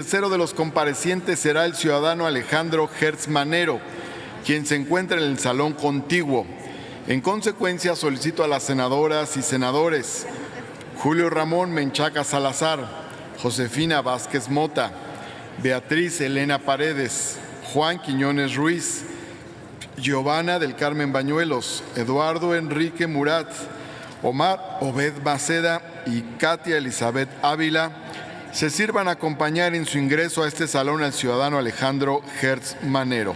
El tercero de los comparecientes será el ciudadano Alejandro Hertz Manero, quien se encuentra en el salón contiguo. En consecuencia, solicito a las senadoras y senadores Julio Ramón Menchaca Salazar, Josefina Vázquez Mota, Beatriz Elena Paredes, Juan Quiñones Ruiz, Giovanna del Carmen Bañuelos, Eduardo Enrique Murat, Omar Obed Maceda y Katia Elizabeth Ávila se sirvan a acompañar en su ingreso a este salón al ciudadano Alejandro Hertz Manero.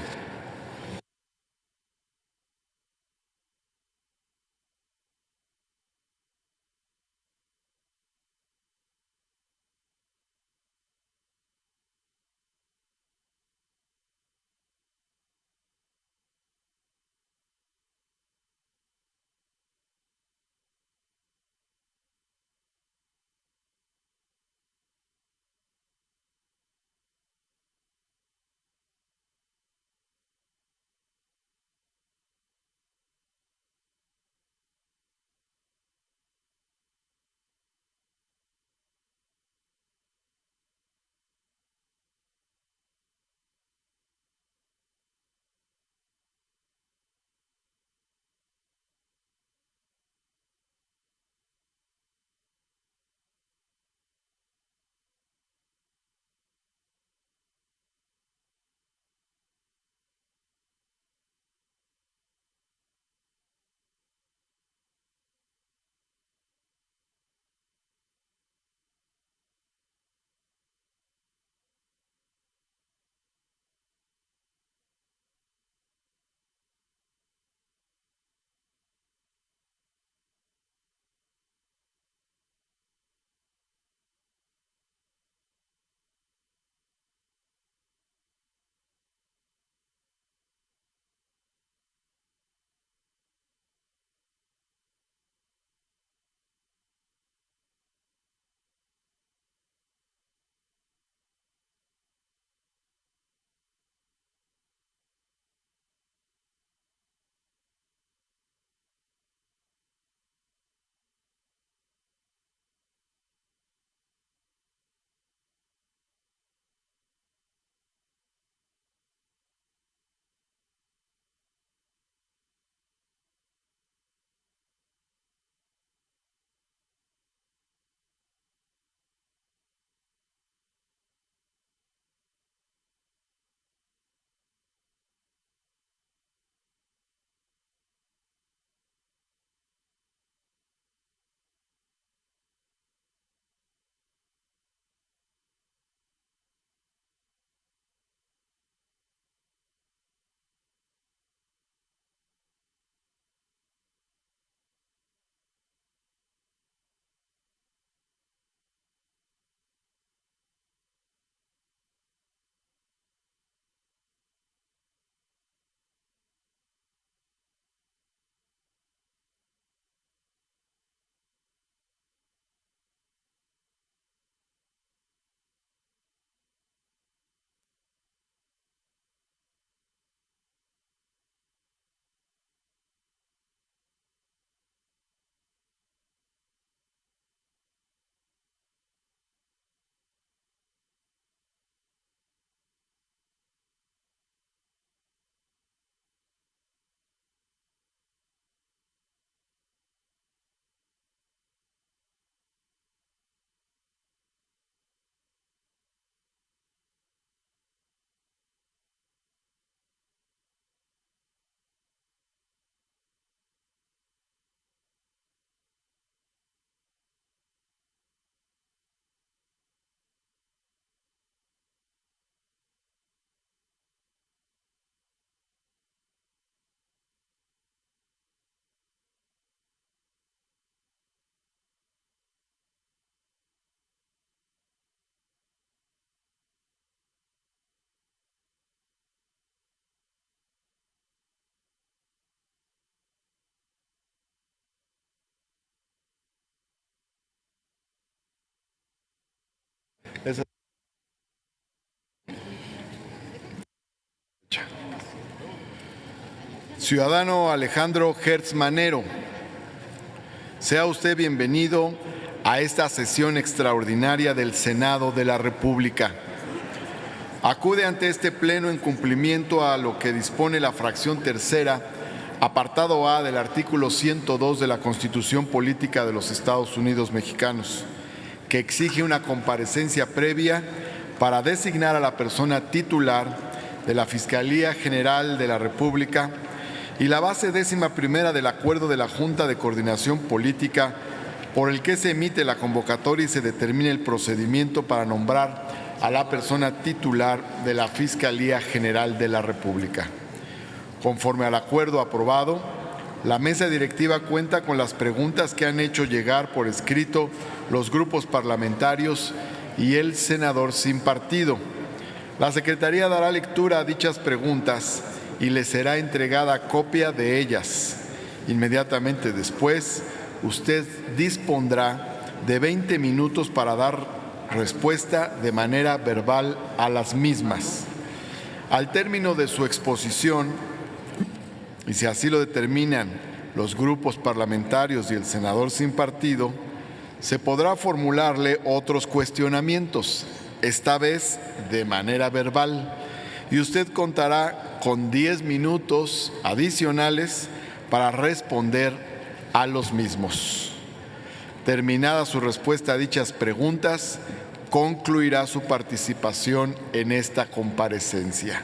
Ciudadano Alejandro Hertz Manero, sea usted bienvenido a esta sesión extraordinaria del Senado de la República. acude ante este Pleno en cumplimiento a lo que dispone la fracción tercera, apartado A del artículo 102 de la Constitución Política de los Estados Unidos Mexicanos, que exige una comparecencia previa para designar a la persona titular de la Fiscalía General de la República y la base 11ª del Acuerdo de la Junta de Coordinación Política por el que se emite la convocatoria y se determina el procedimiento para nombrar a la persona titular de la Fiscalía General de la República. Conforme al acuerdo aprobado, la mesa directiva cuenta con las preguntas que han hecho llegar por escrito los grupos parlamentarios y el senador sin partido. La Secretaría dará lectura a dichas preguntas y le será entregada copia de ellas. Inmediatamente después, usted dispondrá de 20 minutos para dar respuesta de manera verbal a las mismas. Al término de su exposición, y si así lo determinan los grupos parlamentarios y el senador sin partido, se podrá formularle otros cuestionamientos, esta vez de manera verbal, y usted contará con 10 minutos adicionales para responder a los mismos. Terminada su respuesta a dichas preguntas, concluirá su participación en esta comparecencia.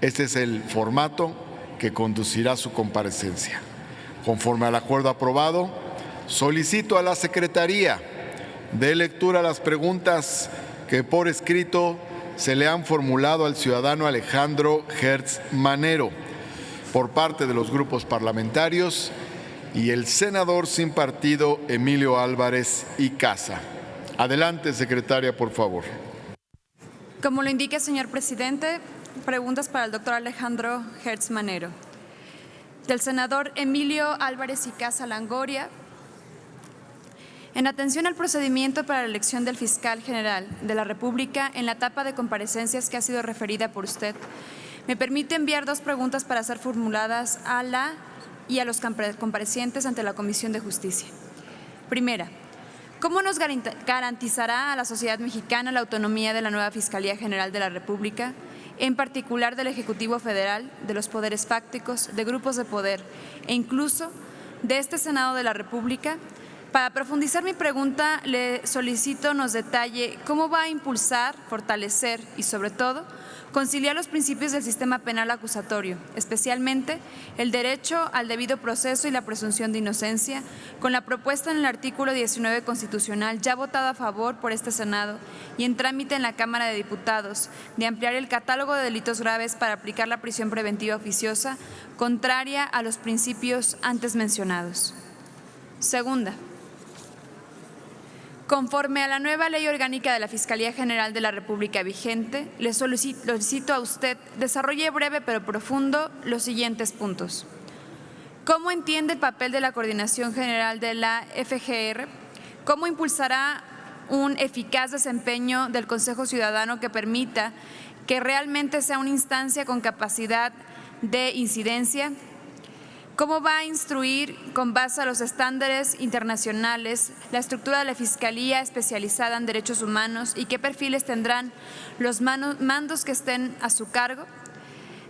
Este es el formato que conducirá su comparecencia. Conforme al acuerdo aprobado, solicito a la Secretaría dé lectura a las preguntas que por escrito se le han formulado al ciudadano Alejandro Hertz Manero por parte de los grupos parlamentarios y el senador sin partido Emilio Álvarez y Casa. Adelante, secretaria, por favor. Como lo indica, señor presidente, preguntas para el doctor Alejandro Hertz Manero. Del senador Emilio Álvarez y Casa Langoria. En atención al procedimiento para la elección del fiscal general de la República en la etapa de comparecencias que ha sido referida por usted, me permite enviar 2 preguntas para ser formuladas a la y a los comparecientes ante la Comisión de Justicia. Primera, ¿cómo nos garantizará a la sociedad mexicana la autonomía de la nueva Fiscalía General de la República, en particular del Ejecutivo Federal, de los poderes fácticos, de grupos de poder e incluso de este Senado de la República? Para profundizar mi pregunta, le solicito nos detalle cómo va a impulsar, fortalecer y, sobre todo, conciliar los principios del sistema penal acusatorio, especialmente el derecho al debido proceso y la presunción de inocencia, con la propuesta en el artículo 19 constitucional, ya votada a favor por este Senado y en trámite en la Cámara de Diputados, de ampliar el catálogo de delitos graves para aplicar la prisión preventiva oficiosa, contraria a los principios antes mencionados. Segunda, conforme a la nueva Ley Orgánica de la Fiscalía General de la República vigente, le solicito a usted desarrolle breve pero profundo los siguientes puntos. ¿Cómo entiende el papel de la Coordinación General de la FGR? ¿Cómo impulsará un eficaz desempeño del Consejo Ciudadano que permita que realmente sea una instancia con capacidad de incidencia? ¿Cómo va a instruir, con base a los estándares internacionales, la estructura de la Fiscalía especializada en derechos humanos y qué perfiles tendrán los mandos que estén a su cargo?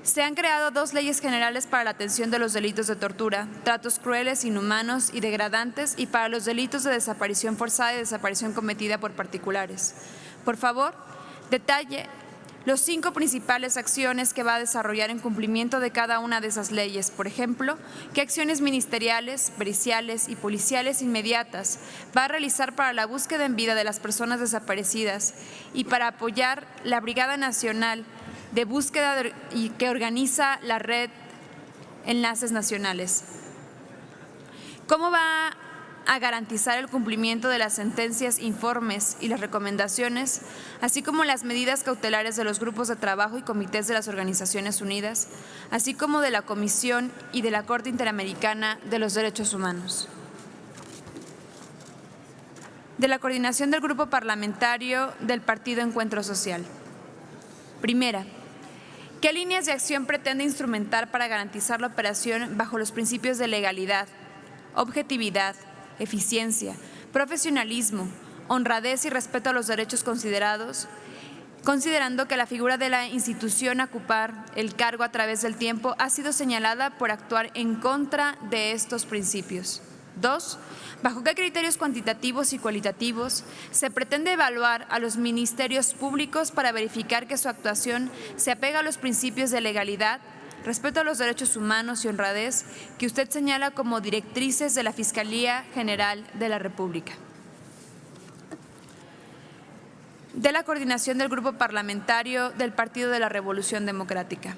Se han creado 2 leyes generales para la atención de los delitos de tortura, tratos crueles, inhumanos y degradantes y para los delitos de desaparición forzada y desaparición cometida por particulares. Por favor, detalle los 5 principales acciones que va a desarrollar en cumplimiento de cada una de esas leyes. Por ejemplo, qué acciones ministeriales, periciales y policiales inmediatas va a realizar para la búsqueda en vida de las personas desaparecidas y para apoyar la Brigada Nacional de Búsqueda y que organiza la red Enlaces Nacionales. ¿Cómo va a garantizar el cumplimiento de las sentencias, informes y las recomendaciones, así como las medidas cautelares de los grupos de trabajo y comités de las Organizaciones Unidas, así como de la Comisión y de la Corte Interamericana de los Derechos Humanos? De la coordinación del Grupo Parlamentario del Partido Encuentro Social. Primera, ¿qué líneas de acción pretende instrumentar para garantizar la operación bajo los principios de legalidad, objetividad, eficiencia, profesionalismo, honradez y respeto a los derechos considerados considerando que la figura de la institución a ocupar el cargo a través del tiempo ha sido señalada por actuar en contra de estos principios. 2. ¿Bajo qué criterios cuantitativos y cualitativos se pretende evaluar a los ministerios públicos para verificar que su actuación se apega a los principios de legalidad, respeto a los derechos humanos y honradez que usted señala como directrices de la Fiscalía General de la República? De la coordinación del Grupo Parlamentario del Partido de la Revolución Democrática.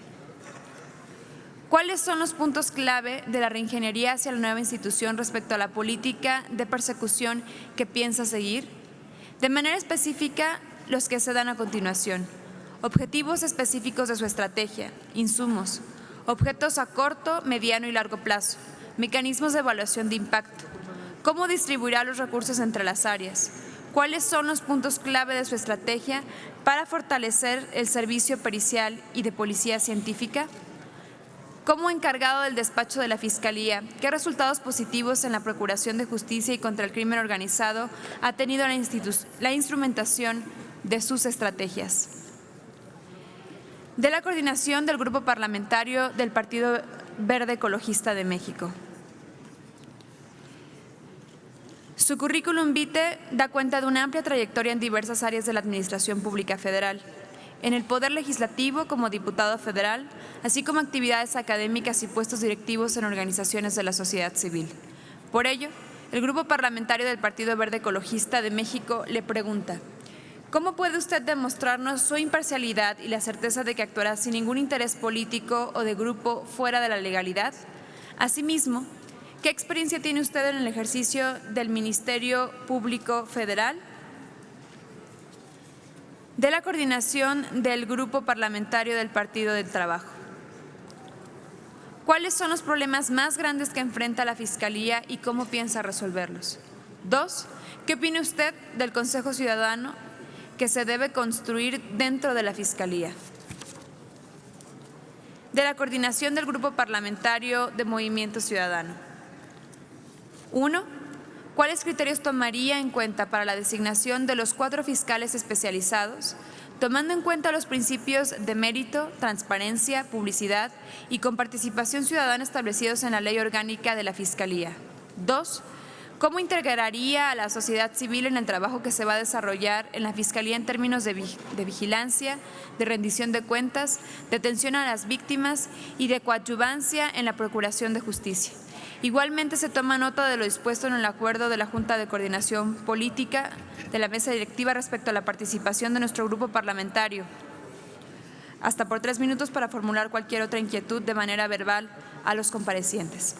¿Cuáles son los puntos clave de la reingeniería hacia la nueva institución respecto a la política de persecución que piensa seguir? De manera específica, los que se dan a continuación: objetivos específicos de su estrategia, insumos, objetos a corto, mediano y largo plazo, mecanismos de evaluación de impacto, cómo distribuirá los recursos entre las áreas, cuáles son los puntos clave de su estrategia para fortalecer el servicio pericial y de policía científica. Como encargado del despacho de la Fiscalía, ¿qué resultados positivos en la Procuración de Justicia y contra el crimen organizado ha tenido la instrumentación de sus estrategias? De la coordinación del Grupo Parlamentario del Partido Verde Ecologista de México. Su currículum vitae da cuenta de una amplia trayectoria en diversas áreas de la Administración Pública Federal, en el Poder Legislativo como diputado federal, así como actividades académicas y puestos directivos en organizaciones de la sociedad civil. Por ello, el Grupo Parlamentario del Partido Verde Ecologista de México le pregunta: ¿cómo puede usted demostrarnos su imparcialidad y la certeza de que actuará sin ningún interés político o de grupo fuera de la legalidad? Asimismo, ¿qué experiencia tiene usted en el ejercicio del Ministerio Público Federal? De la coordinación del Grupo Parlamentario del Partido del Trabajo. ¿Cuáles son los problemas más grandes que enfrenta la Fiscalía y cómo piensa resolverlos? 2. ¿Qué opina usted del Consejo Ciudadano que se debe construir dentro de la Fiscalía? De la coordinación del Grupo Parlamentario de Movimiento Ciudadano. 1. ¿Cuáles criterios tomaría en cuenta para la designación de los 4 fiscales especializados, tomando en cuenta los principios de mérito, transparencia, publicidad y con participación ciudadana establecidos en la Ley Orgánica de la Fiscalía? 2. ¿Cómo integraría a la sociedad civil en el trabajo que se va a desarrollar en la Fiscalía en términos de vigilancia, de rendición de cuentas, de atención a las víctimas y de coadyuvancia en la Procuración de Justicia? Igualmente se toma nota de lo dispuesto en el acuerdo de la Junta de Coordinación Política de la Mesa Directiva respecto a la participación de nuestro grupo parlamentario. Hasta por 3 minutos para formular cualquier otra inquietud de manera verbal a los comparecientes.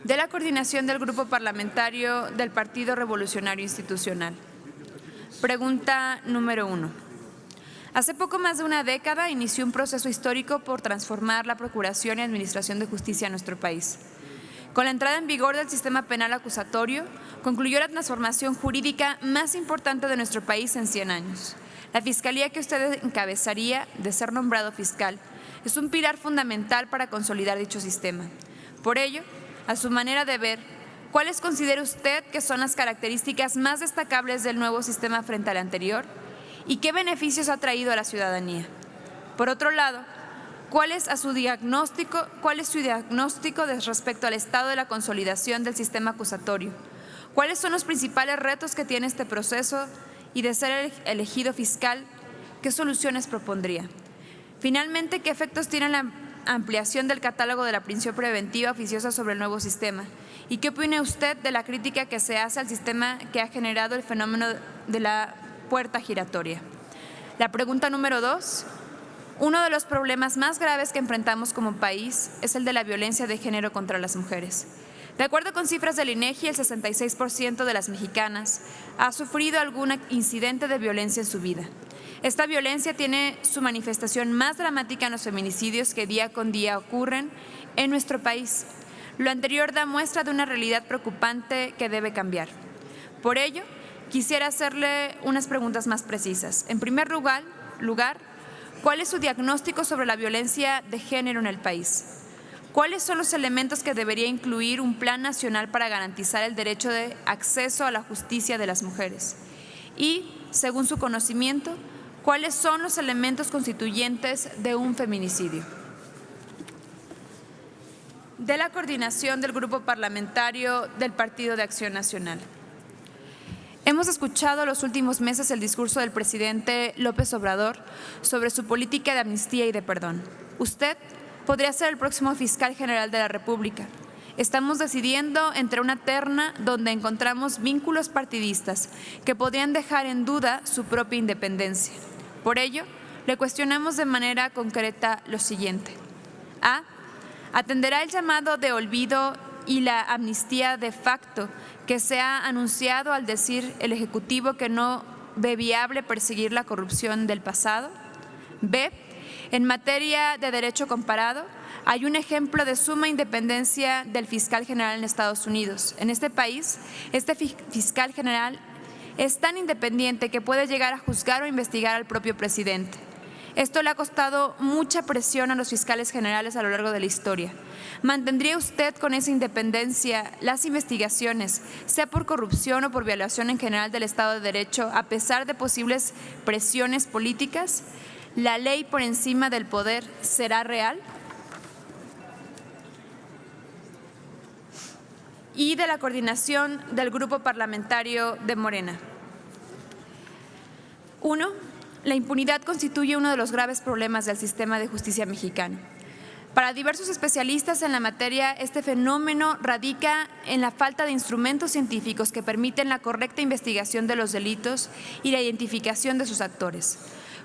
De la coordinación del Grupo Parlamentario del Partido Revolucionario Institucional. Pregunta número 1. Hace poco más de una década inició un proceso histórico por transformar la Procuración y Administración de Justicia en nuestro país. Con la entrada en vigor del sistema penal acusatorio, concluyó la transformación jurídica más importante de nuestro país en 100 años. La Fiscalía que usted encabezaría, de ser nombrado fiscal, es un pilar fundamental para consolidar dicho sistema. Por ello, a su manera de ver, ¿cuáles considera usted que son las características más destacables del nuevo sistema frente al anterior? ¿Y qué beneficios ha traído a la ciudadanía? Por otro lado, ¿cuál es su diagnóstico respecto al estado de la consolidación del sistema acusatorio? ¿Cuáles son los principales retos que tiene este proceso? Y de ser elegido fiscal, ¿qué soluciones propondría? Finalmente, ¿qué efectos tiene la ampliación del catálogo de la prisión preventiva oficiosa sobre el nuevo sistema? ¿Y qué opina usted de la crítica que se hace al sistema que ha generado el fenómeno de la puerta giratoria? La pregunta número 2. Uno de los problemas más graves que enfrentamos como país es el de la violencia de género contra las mujeres. De acuerdo con cifras del INEGI, el 66% de las mexicanas ha sufrido algún incidente de violencia en su vida. Esta violencia tiene su manifestación más dramática en los feminicidios que día con día ocurren en nuestro país. Lo anterior da muestra de una realidad preocupante que debe cambiar. Por ello, quisiera hacerle unas preguntas más precisas. En primer lugar, ¿cuál es su diagnóstico sobre la violencia de género en el país? ¿Cuáles son los elementos que debería incluir un plan nacional para garantizar el derecho de acceso a la justicia de las mujeres? ¿Y según su conocimiento, ¿cuáles son los elementos constituyentes de un feminicidio? De la coordinación del Grupo Parlamentario del Partido de Acción Nacional. Hemos escuchado los últimos meses el discurso del presidente López Obrador sobre su política de amnistía y de perdón. Usted podría ser el próximo fiscal general de la República. Estamos decidiendo entre una terna donde encontramos vínculos partidistas que podrían dejar en duda su propia independencia. Por ello, le cuestionamos de manera concreta lo siguiente. A. ¿Atenderá el llamado de olvido y la amnistía de facto que se ha anunciado al decir el Ejecutivo que no ve viable perseguir la corrupción del pasado? B. En materia de derecho comparado, hay un ejemplo de suma independencia del fiscal general en Estados Unidos. En este país, este fiscal general es tan independiente que puede llegar a juzgar o investigar al propio presidente. Esto le ha costado mucha presión a los fiscales generales a lo largo de la historia. ¿Mantendría usted con esa independencia las investigaciones, sea por corrupción o por violación en general del Estado de Derecho, a pesar de posibles presiones políticas? ¿La ley por encima del poder será real? Y de la coordinación del Grupo Parlamentario de Morena. 1. La impunidad constituye uno de los graves problemas del sistema de justicia mexicano. Para diversos especialistas en la materia, este fenómeno radica en la falta de instrumentos científicos que permiten la correcta investigación de los delitos y la identificación de sus actores.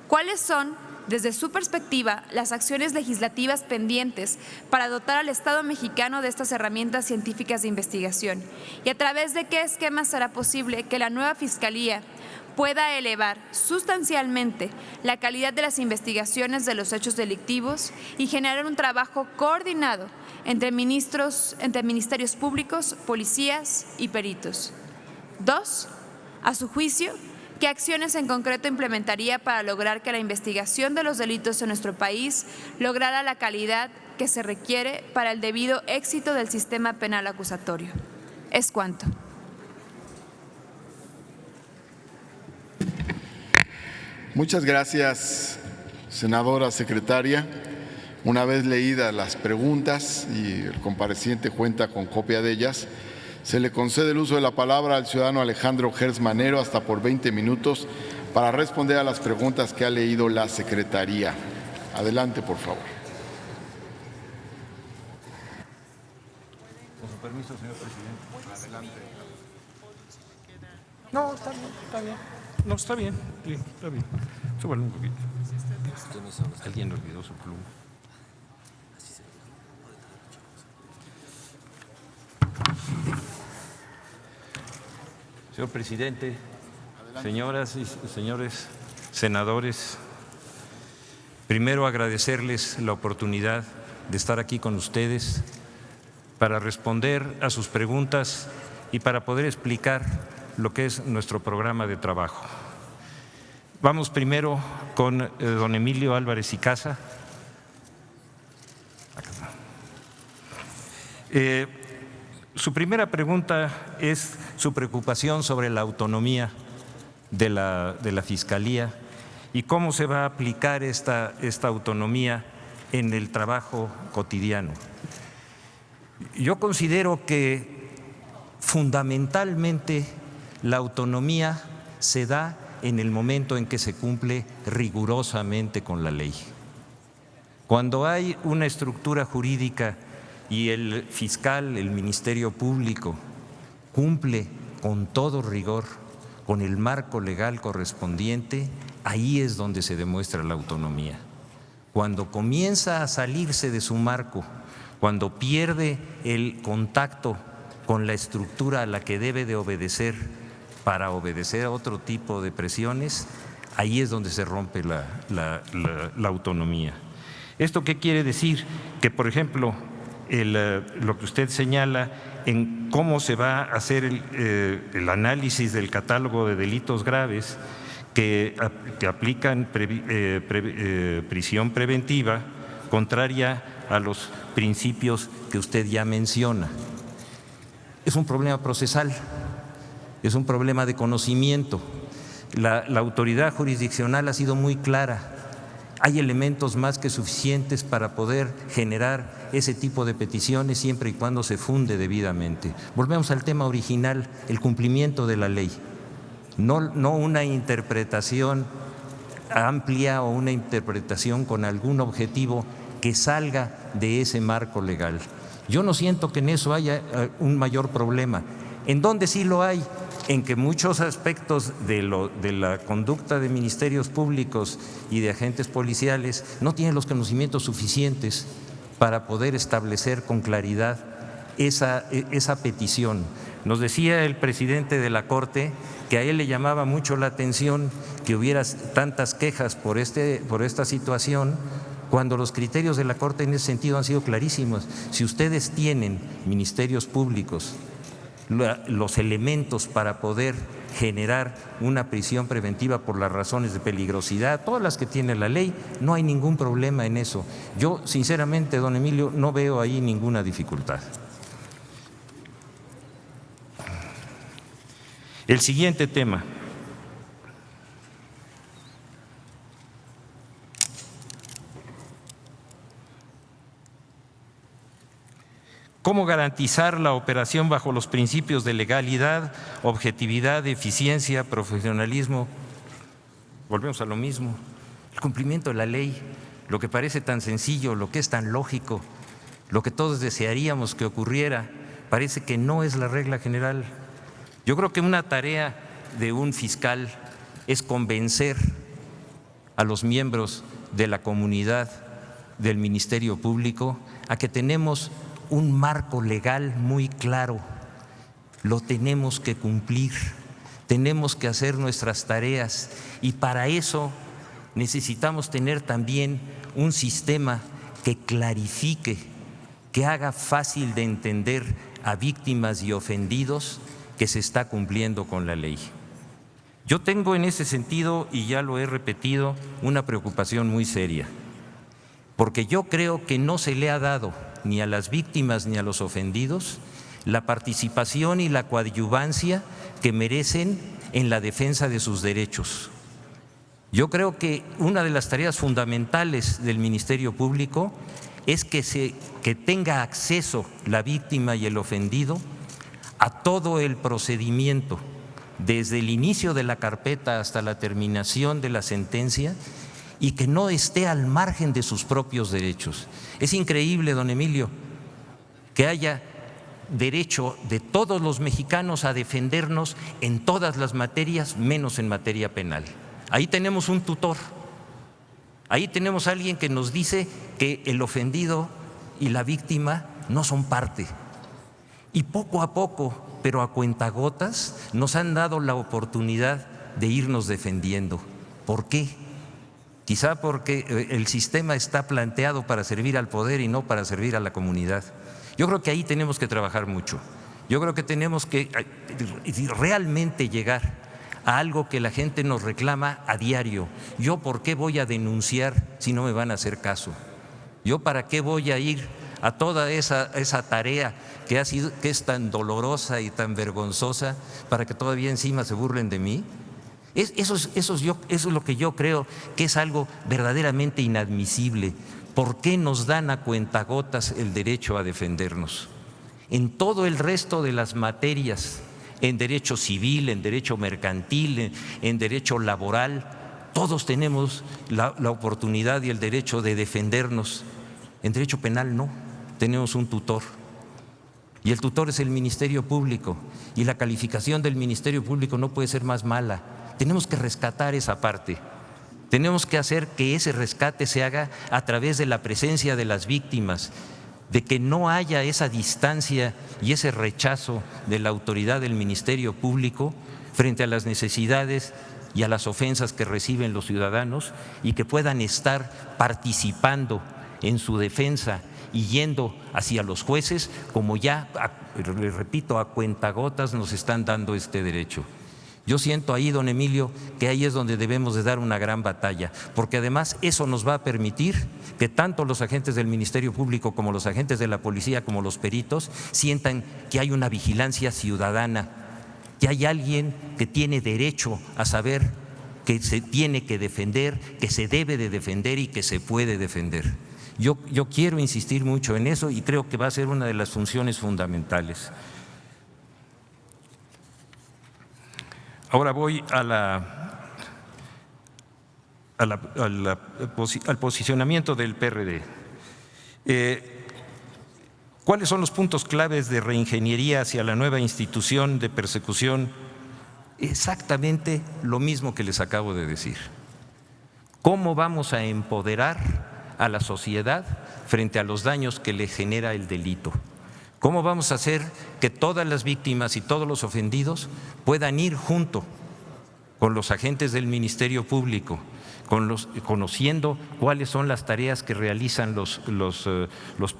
¿Cuáles son, desde su perspectiva, las acciones legislativas pendientes para dotar al Estado mexicano de estas herramientas científicas de investigación? ¿Y a través de qué esquemas será posible que la nueva Fiscalía pueda elevar sustancialmente la calidad de las investigaciones de los hechos delictivos y generar un trabajo coordinado entre ministerios públicos, policías y peritos? 2. A su juicio, ¿qué acciones en concreto implementaría para lograr que la investigación de los delitos en nuestro país lograra la calidad que se requiere para el debido éxito del sistema penal acusatorio? Es cuanto. Muchas gracias, senadora secretaria. Una vez leídas las preguntas y el compareciente cuenta con copia de ellas, se le concede el uso de la palabra al ciudadano Alejandro Hertz Manero hasta por 20 minutos para responder a las preguntas que ha leído la secretaría. Adelante, por favor. Con su permiso, señor presidente. Adelante. No, está bien. No, está bien. Sí, está bien. Súbale un poquito. Alguien olvidó su pluma. Señor presidente, señoras y señores senadores, primero agradecerles la oportunidad de estar aquí con ustedes para responder a sus preguntas y para poder explicar lo que es nuestro programa de trabajo. Vamos primero con don Emilio Álvarez y Casa. Su primera pregunta es su preocupación sobre la autonomía de la Fiscalía y cómo se va a aplicar esta autonomía en el trabajo cotidiano. Yo considero que fundamentalmente la autonomía se da en el momento en que se cumple rigurosamente con la ley. Cuando hay una estructura jurídica y el fiscal, el Ministerio Público, cumple con todo rigor con el marco legal correspondiente, ahí es donde se demuestra la autonomía. Cuando comienza a salirse de su marco, cuando pierde el contacto con la estructura a la que debe de obedecer para obedecer a otro tipo de presiones, ahí es donde se rompe la autonomía. ¿Esto qué quiere decir? Que, por ejemplo, lo que usted señala en cómo se va a hacer el análisis del catálogo de delitos graves que aplican prisión preventiva contraria a los principios que usted ya menciona. Es un problema procesal, es un problema de conocimiento. La autoridad jurisdiccional ha sido muy clara. Hay elementos más que suficientes para poder generar ese tipo de peticiones siempre y cuando se funde debidamente. Volvemos al tema original, el cumplimiento de la ley, no una interpretación amplia o una interpretación con algún objetivo que salga de ese marco legal. Yo no siento que en eso haya un mayor problema. ¿En dónde sí lo hay? En que muchos aspectos de la conducta de ministerios públicos y de agentes policiales no tienen los conocimientos suficientes para poder establecer con claridad esa petición. Nos decía el presidente de la Corte que a él le llamaba mucho la atención que hubiera tantas quejas por esta situación, cuando los criterios de la Corte en ese sentido han sido clarísimos. Si ustedes tienen ministerios públicos los elementos para poder generar una prisión preventiva por las razones de peligrosidad, todas las que tiene la ley, no hay ningún problema en eso. Yo, sinceramente, don Emilio, no veo ahí ninguna dificultad. El siguiente tema. ¿Cómo garantizar la operación bajo los principios de legalidad, objetividad, eficiencia, profesionalismo? Volvemos a lo mismo. El cumplimiento de la ley, lo que parece tan sencillo, lo que es tan lógico, lo que todos desearíamos que ocurriera, parece que no es la regla general. Yo creo que una tarea de un fiscal es convencer a los miembros de la comunidad del Ministerio Público a que tenemos un marco legal muy claro, lo tenemos que cumplir, tenemos que hacer nuestras tareas y para eso necesitamos tener también un sistema que clarifique, que haga fácil de entender a víctimas y ofendidos que se está cumpliendo con la ley. Yo tengo en ese sentido, y ya lo he repetido, una preocupación muy seria, porque yo creo que no se le ha dado ni a las víctimas ni a los ofendidos la participación y la coadyuvancia que merecen en la defensa de sus derechos. Yo creo que una de las tareas fundamentales del Ministerio Público es que tenga acceso la víctima y el ofendido a todo el procedimiento, desde el inicio de la carpeta hasta la terminación de la sentencia, y que no esté al margen de sus propios derechos. Es increíble, don Emilio, que haya derecho de todos los mexicanos a defendernos en todas las materias, menos en materia penal. Ahí tenemos un tutor, ahí tenemos a alguien que nos dice que el ofendido y la víctima no son parte. Y poco a poco, pero a cuentagotas, nos han dado la oportunidad de irnos defendiendo. ¿Por qué? Quizá porque el sistema está planteado para servir al poder y no para servir a la comunidad. Yo creo que ahí tenemos que trabajar mucho. Yo creo que tenemos que realmente llegar a algo que la gente nos reclama a diario. ¿Yo por qué voy a denunciar si no me van a hacer caso? ¿Yo para qué voy a ir a toda esa tarea que es tan dolorosa y tan vergonzosa para que todavía encima se burlen de mí? Eso es lo que yo creo que es algo verdaderamente inadmisible. ¿Por qué nos dan a cuentagotas el derecho a defendernos? En todo el resto de las materias, en derecho civil, en derecho mercantil, en derecho laboral, todos tenemos la oportunidad y el derecho de defendernos. En derecho penal no, tenemos un tutor. Y el tutor es el Ministerio Público, y la calificación del Ministerio Público no puede ser más mala. Tenemos que rescatar esa parte, tenemos que hacer que ese rescate se haga a través de la presencia de las víctimas, de que no haya esa distancia y ese rechazo de la autoridad del Ministerio Público frente a las necesidades y a las ofensas que reciben los ciudadanos, y que puedan estar participando en su defensa y yendo hacia los jueces, como ya, les repito, a cuentagotas nos están dando este derecho. Yo siento ahí, don Emilio, que ahí es donde debemos de dar una gran batalla, porque además eso nos va a permitir que tanto los agentes del Ministerio Público como los agentes de la policía, como los peritos, sientan que hay una vigilancia ciudadana, que hay alguien que tiene derecho a saber que se tiene que defender, que se debe de defender y que se puede defender. Yo quiero insistir mucho en eso y creo que va a ser una de las funciones fundamentales. Ahora voy al posicionamiento del PRD. ¿Cuáles son los puntos claves de reingeniería hacia la nueva institución de persecución? Exactamente lo mismo que les acabo de decir. ¿Cómo vamos a empoderar a la sociedad frente a los daños que le genera el delito? ¿Cómo vamos a hacer que todas las víctimas y todos los ofendidos puedan ir junto con los agentes del Ministerio Público, conociendo cuáles son las tareas que realizan los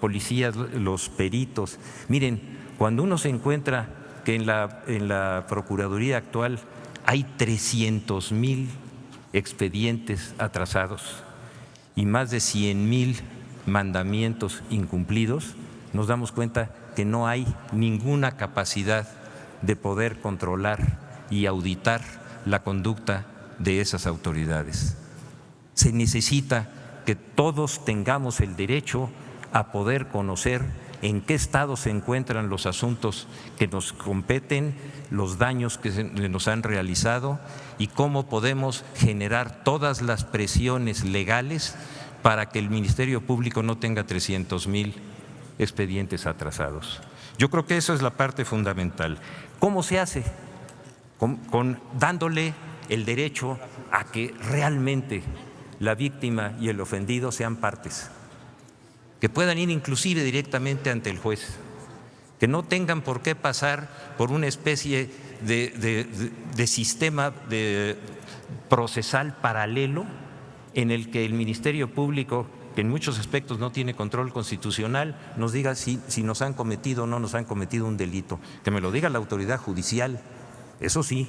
policías, los peritos? Miren, cuando uno se encuentra que en la Procuraduría actual hay 300,000 expedientes atrasados y más de 100,000 mandamientos incumplidos, nos damos cuenta que no hay ninguna capacidad de poder controlar y auditar la conducta de esas autoridades. Se necesita que todos tengamos el derecho a poder conocer en qué estado se encuentran los asuntos que nos competen, los daños que nos han realizado y cómo podemos generar todas las presiones legales para que el Ministerio Público no tenga 300,000 expedientes atrasados. Yo creo que eso es la parte fundamental. ¿Cómo se hace? Dándole el derecho a que realmente la víctima y el ofendido sean partes, que puedan ir inclusive directamente ante el juez, que no tengan por qué pasar por una especie de sistema procesal paralelo en el que el Ministerio Público, que en muchos aspectos no tiene control constitucional, nos diga si nos han cometido o no nos han cometido un delito. Que me lo diga la autoridad judicial, eso sí,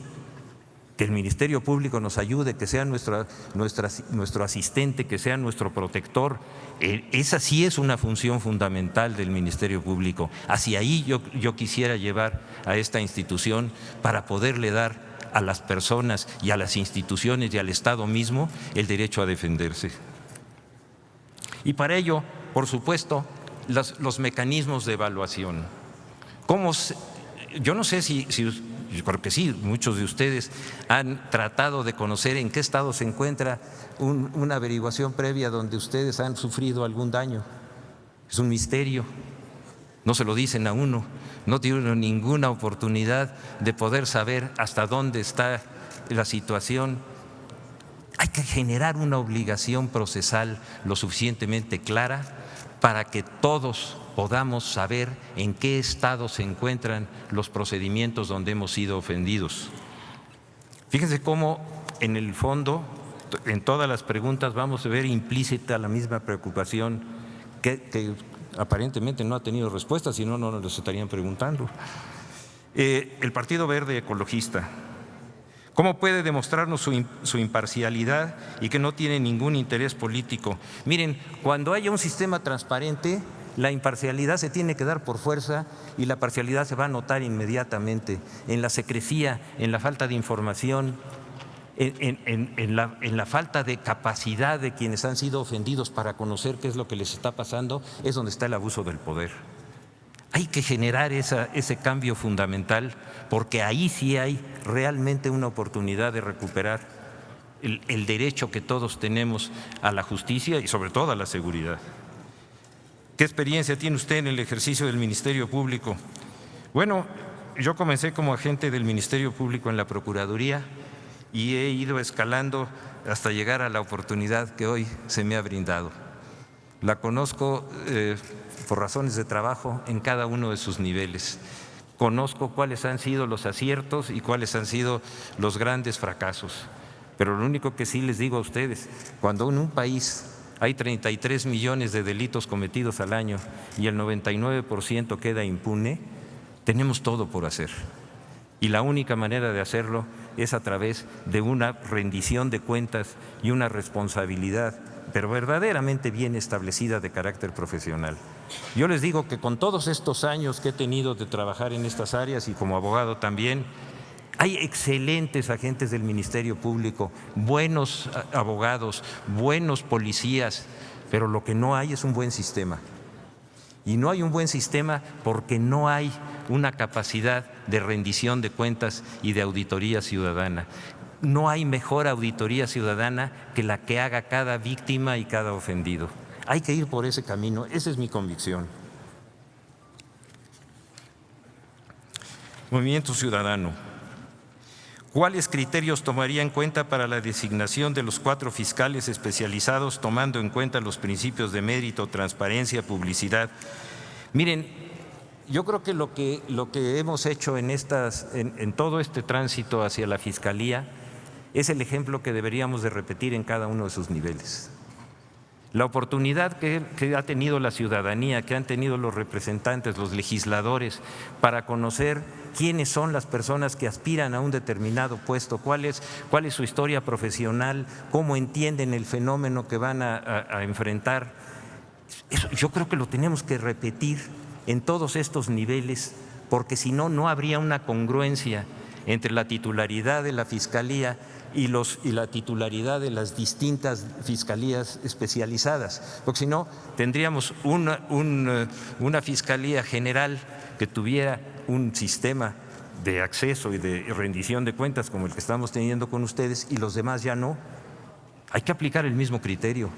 que el Ministerio Público nos ayude, que sea nuestro asistente, que sea nuestro protector. Esa sí es una función fundamental del Ministerio Público. Hacia ahí yo quisiera llevar a esta institución para poderle dar a las personas y a las instituciones y al Estado mismo el derecho a defenderse. Y para ello, por supuesto, los mecanismos de evaluación. Yo no sé yo creo que sí, muchos de ustedes han tratado de conocer en qué estado se encuentra una averiguación previa donde ustedes han sufrido algún daño. Es un misterio, no se lo dicen a uno, no tiene uno ninguna oportunidad de poder saber hasta dónde está la situación. Hay que generar una obligación procesal lo suficientemente clara para que todos podamos saber en qué estado se encuentran los procedimientos donde hemos sido ofendidos. Fíjense cómo en el fondo, en todas las preguntas vamos a ver implícita la misma preocupación que aparentemente no ha tenido respuesta, si no, no nos estarían preguntando. El Partido Verde Ecologista, ¿cómo puede demostrarnos su imparcialidad y que no tiene ningún interés político? Miren, cuando haya un sistema transparente, la imparcialidad se tiene que dar por fuerza y la parcialidad se va a notar inmediatamente en la secrecía, en la falta de información, en la falta de capacidad de quienes han sido ofendidos para conocer qué es lo que les está pasando, es donde está el abuso del poder. Hay que generar ese cambio fundamental porque ahí sí hay realmente una oportunidad de recuperar el derecho que todos tenemos a la justicia y sobre todo a la seguridad. ¿Qué experiencia tiene usted en el ejercicio del Ministerio Público? Bueno, yo comencé como agente del Ministerio Público en la Procuraduría y he ido escalando hasta llegar a la oportunidad que hoy se me ha brindado. La conozco por razones de trabajo en cada uno de sus niveles. Conozco cuáles han sido los aciertos y cuáles han sido los grandes fracasos. Pero lo único que sí les digo a ustedes, cuando en un país hay 33 millones de delitos cometidos al año y el 99% queda impune, tenemos todo por hacer. Y la única manera de hacerlo es a través de una rendición de cuentas y una responsabilidad, pero verdaderamente bien establecida de carácter profesional. Yo les digo que con todos estos años que he tenido de trabajar en estas áreas y como abogado también, Hay excelentes agentes del Ministerio Público, buenos abogados, buenos policías, pero lo que no hay es un buen sistema. Y no hay un buen sistema porque no hay una capacidad de rendición de cuentas y de auditoría ciudadana. No hay mejor auditoría ciudadana que la que haga cada víctima y cada ofendido. Hay que ir por ese camino, esa es mi convicción. Movimiento Ciudadano. ¿Cuáles criterios tomaría en cuenta para la designación de los 4 fiscales especializados, tomando en cuenta los principios de mérito, transparencia, publicidad? Miren, yo creo que lo que hemos hecho en todo este tránsito hacia la Fiscalía es el ejemplo que deberíamos de repetir en cada uno de sus niveles. La oportunidad que ha tenido la ciudadanía, que han tenido los representantes, los legisladores, para conocer quiénes son las personas que aspiran a un determinado puesto, cuál es su historia profesional, cómo entienden el fenómeno que van a enfrentar. Eso, yo creo que lo tenemos que repetir en todos estos niveles, porque si no, no habría una congruencia entre la titularidad de la Fiscalía y la titularidad de las distintas fiscalías especializadas, porque si no tendríamos una Fiscalía General que tuviera un sistema de acceso y de rendición de cuentas como el que estamos teniendo con ustedes y los demás ya no. Hay que aplicar el mismo criterio.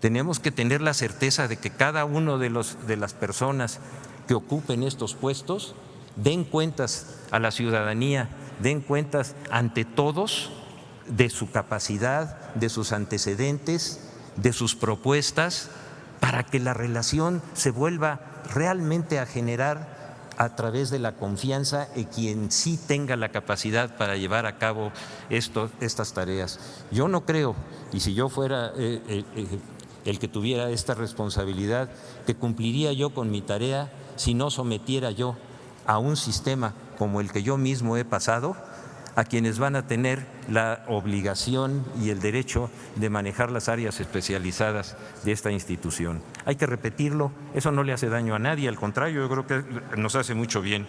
Tenemos que tener la certeza de que cada uno de las personas que ocupen estos puestos den cuentas a la ciudadanía, den cuentas ante todos de su capacidad, de sus antecedentes, de sus propuestas, para que la relación se vuelva realmente a generar a través de la confianza en quien sí tenga la capacidad para llevar a cabo estas tareas. Yo no creo, y si yo fuera el que tuviera esta responsabilidad, que cumpliría yo con mi tarea si no sometiera yo a un sistema como el que yo mismo he pasado, a quienes van a tener la obligación y el derecho de manejar las áreas especializadas de esta institución. Hay que repetirlo, eso no le hace daño a nadie, al contrario, yo creo que nos hace mucho bien.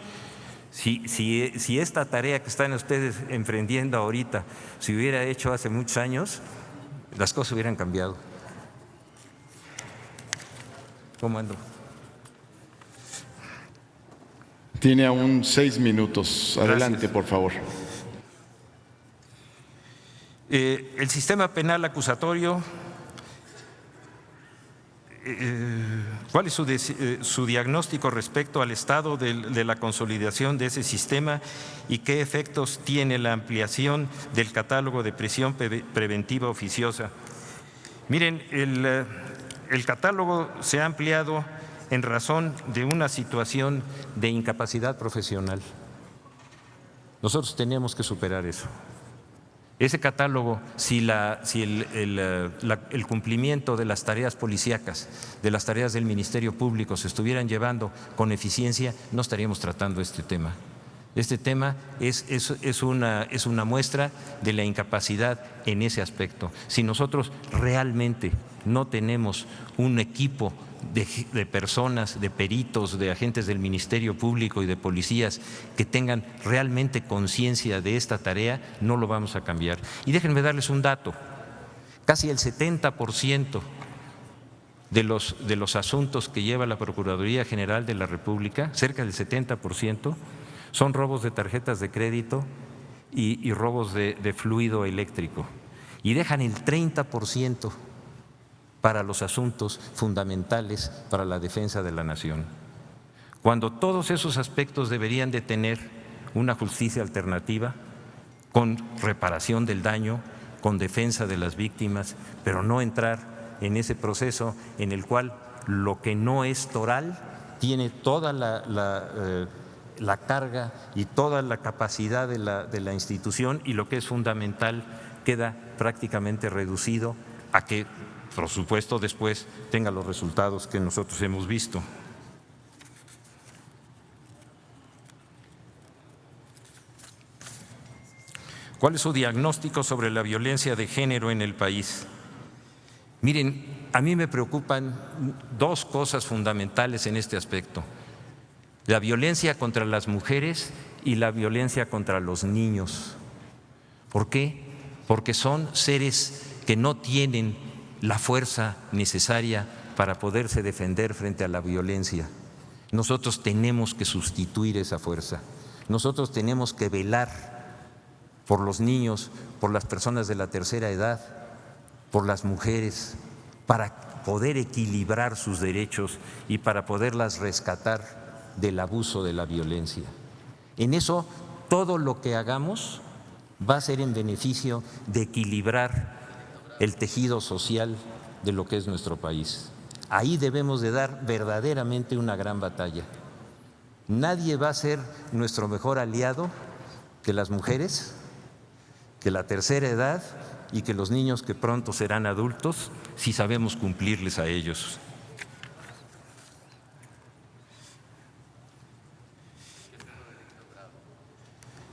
Si esta tarea que están ustedes emprendiendo ahorita se hubiera hecho hace muchos años, las cosas hubieran cambiado. ¿Cómo ando? Tiene aún 6 minutos. Adelante, gracias, por favor. El sistema penal acusatorio, ¿cuál es su diagnóstico respecto al estado de la consolidación de ese sistema y qué efectos tiene la ampliación del catálogo de prisión preventiva oficiosa? Miren, el catálogo se ha ampliado en razón de una situación de incapacidad profesional. Nosotros tenemos que superar eso. Ese catálogo, si el cumplimiento de las tareas policíacas, de las tareas del Ministerio Público se estuvieran llevando con eficiencia, no estaríamos tratando este tema. Este tema es una muestra de la incapacidad en ese aspecto. Si nosotros realmente no tenemos un equipo de personas, de peritos, de agentes del Ministerio Público y de policías que tengan realmente conciencia de esta tarea, no lo vamos a cambiar. Y déjenme darles un dato, casi el 70% de los asuntos que lleva la Procuraduría General de la República, cerca del 70%, son robos de tarjetas de crédito y robos de fluido eléctrico, y dejan el 30% para los asuntos fundamentales para la defensa de la nación. Cuando todos esos aspectos deberían de tener una justicia alternativa, con reparación del daño, con defensa de las víctimas, pero no entrar en ese proceso en el cual lo que no es toral tiene toda la carga y toda la capacidad de la institución, y lo que es fundamental queda prácticamente reducido a que, por supuesto, después tenga los resultados que nosotros hemos visto. ¿Cuál es su diagnóstico sobre la violencia de género en el país? Miren, a mí me preocupan 2 cosas fundamentales en este aspecto: la violencia contra las mujeres y la violencia contra los niños. ¿Por qué? Porque son seres que no tienen la fuerza necesaria para poderse defender frente a la violencia. Nosotros tenemos que sustituir esa fuerza. Nosotros tenemos que velar por los niños, por las personas de la tercera edad, por las mujeres, para poder equilibrar sus derechos y para poderlas rescatar del abuso de la violencia. En eso, todo lo que hagamos va a ser en beneficio de equilibrar el tejido social de lo que es nuestro país. Ahí debemos de dar verdaderamente una gran batalla. Nadie va a ser nuestro mejor aliado que las mujeres, que la tercera edad y que los niños que pronto serán adultos, si sabemos cumplirles a ellos.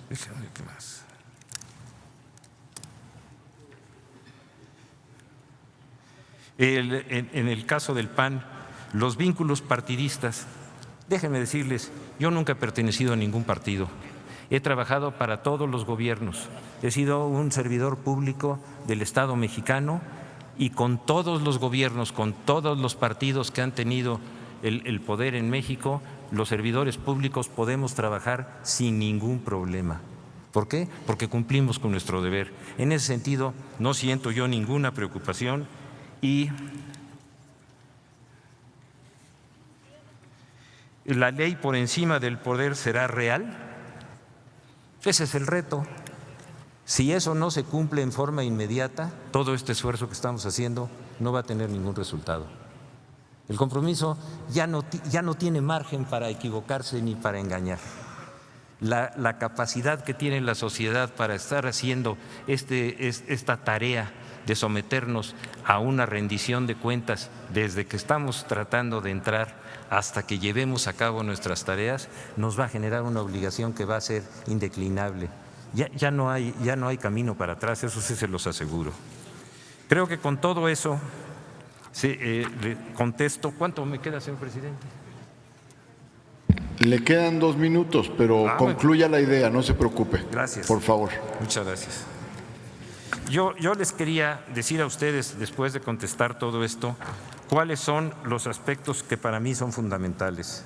¿Qué más? En el caso del PAN, los vínculos partidistas, déjenme decirles, yo nunca he pertenecido a ningún partido. He trabajado para todos los gobiernos. He sido un servidor público del Estado mexicano y con todos los gobiernos, con todos los partidos que han tenido el poder en México, los servidores públicos podemos trabajar sin ningún problema. ¿Por qué? Porque cumplimos con nuestro deber. En ese sentido, no siento yo ninguna preocupación y la ley por encima del poder será real. Ese es el reto. Si eso no se cumple en forma inmediata, todo este esfuerzo que estamos haciendo no va a tener ningún resultado. El compromiso ya no tiene margen para equivocarse ni para engañar. La capacidad que tiene la sociedad para estar haciendo esta tarea de someternos a una rendición de cuentas desde que estamos tratando de entrar hasta que llevemos a cabo nuestras tareas, nos va a generar una obligación que va a ser indeclinable. Ya no hay camino para atrás, eso sí se los aseguro. Creo que con todo eso le contesto. ¿Cuánto me queda, señor presidente? Le quedan 2 minutos, pero concluya la idea, no se preocupe. Gracias. Por favor. Muchas gracias. Yo les quería decir a ustedes, después de contestar todo esto, cuáles son los aspectos que para mí son fundamentales.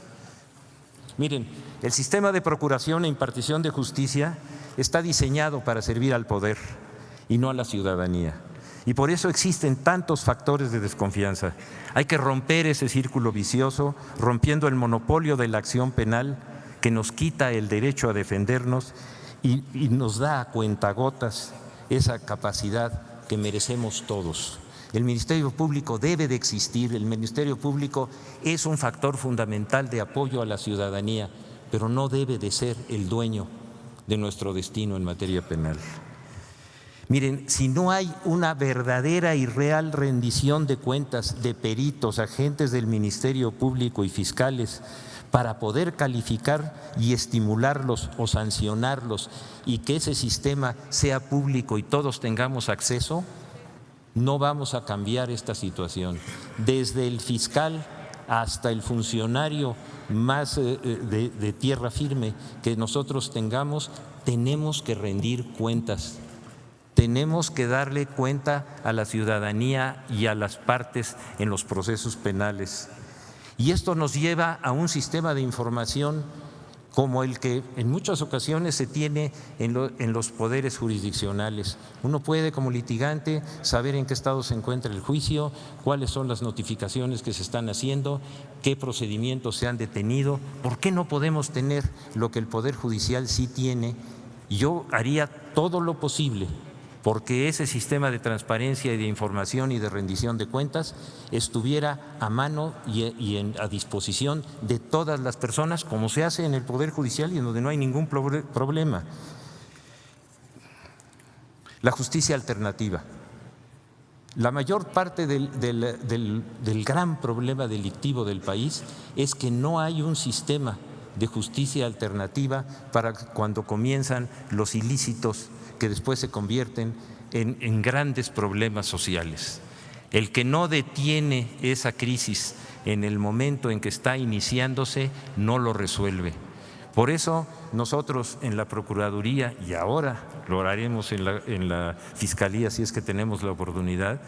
Miren, el sistema de procuración e impartición de justicia está diseñado para servir al poder y no a la ciudadanía. Y por eso existen tantos factores de desconfianza. Hay que romper ese círculo vicioso, rompiendo el monopolio de la acción penal que nos quita el derecho a defendernos y nos da a cuentagotas esa capacidad que merecemos todos. El Ministerio Público debe de existir, el Ministerio Público es un factor fundamental de apoyo a la ciudadanía, pero no debe de ser el dueño de nuestro destino en materia penal. Miren, si no hay una verdadera y real rendición de cuentas de peritos, agentes del Ministerio Público y fiscales para poder calificar y estimularlos o sancionarlos y que ese sistema sea público y todos tengamos acceso, no vamos a cambiar esta situación. Desde el fiscal hasta el funcionario más de tierra firme que nosotros tengamos, tenemos que rendir cuentas. Tenemos que darle cuenta a la ciudadanía y a las partes en los procesos penales. Y esto nos lleva a un sistema de información como el que en muchas ocasiones se tiene en los poderes jurisdiccionales. Uno puede, como litigante, saber en qué estado se encuentra el juicio, cuáles son las notificaciones que se están haciendo, qué procedimientos se han detenido. ¿Por qué no podemos tener lo que el Poder Judicial sí tiene? Yo haría todo lo posible porque ese sistema de transparencia y de información y de rendición de cuentas estuviera a mano y a disposición de todas las personas, como se hace en el Poder Judicial y en donde no hay ningún problema. La justicia alternativa. La mayor parte del gran problema delictivo del país es que no hay un sistema de justicia alternativa para cuando comienzan los ilícitos que después se convierten en grandes problemas sociales. El que no detiene esa crisis en el momento en que está iniciándose no lo resuelve. Por eso nosotros en la Procuraduría, y ahora lo haremos en la Fiscalía si es que tenemos la oportunidad,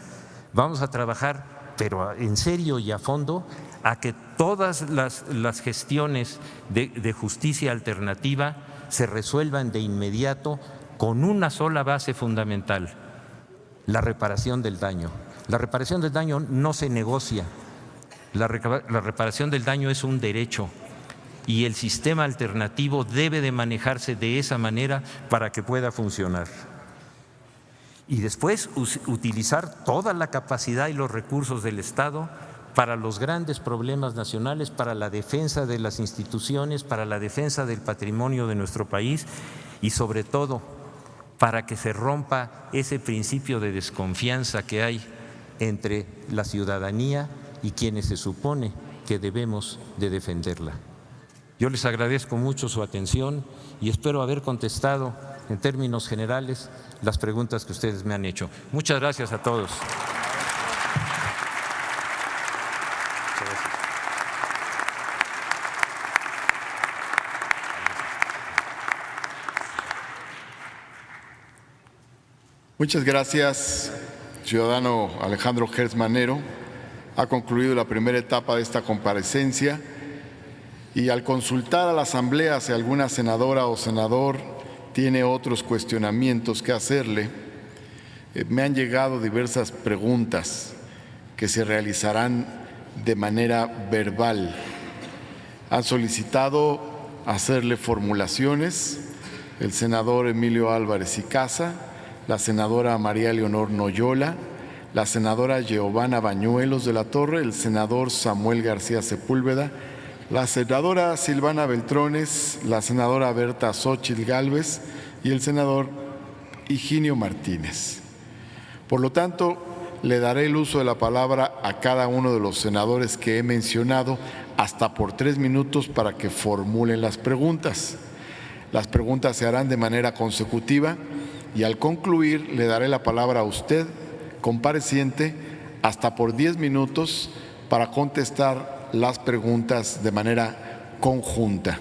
vamos a trabajar, pero en serio y a fondo, a que todas las gestiones de justicia alternativa se resuelvan de inmediato con una sola base fundamental: la reparación del daño. La reparación del daño no se negocia, la reparación del daño es un derecho y el sistema alternativo debe de manejarse de esa manera para que pueda funcionar. Y después utilizar toda la capacidad y los recursos del Estado para los grandes problemas nacionales, para la defensa de las instituciones, para la defensa del patrimonio de nuestro país y sobre todo para que se rompa ese principio de desconfianza que hay entre la ciudadanía y quienes se supone que debemos de defenderla. Yo les agradezco mucho su atención y espero haber contestado en términos generales las preguntas que ustedes me han hecho. Muchas gracias a todos. Muchas gracias, ciudadano Alejandro Hertz Manero. Ha concluido la primera etapa de esta comparecencia y al consultar a la Asamblea si alguna senadora o senador tiene otros cuestionamientos que hacerle, me han llegado diversas preguntas que se realizarán de manera verbal. Han solicitado hacerle formulaciones el senador Emilio Álvarez y Casa, la senadora María Leonor Noyola, la senadora Giovanna Bañuelos de la Torre, el senador Samuel García Sepúlveda, la senadora Silvana Beltrones, la senadora Berta Xóchitl Gálvez y el senador Higinio Martínez. Por lo tanto, le daré el uso de la palabra a cada uno de los senadores que he mencionado hasta por 3 minutos para que formulen las preguntas. Las preguntas se harán de manera consecutiva y al concluir le daré la palabra a usted, compareciente, hasta por 10 minutos para contestar las preguntas de manera conjunta.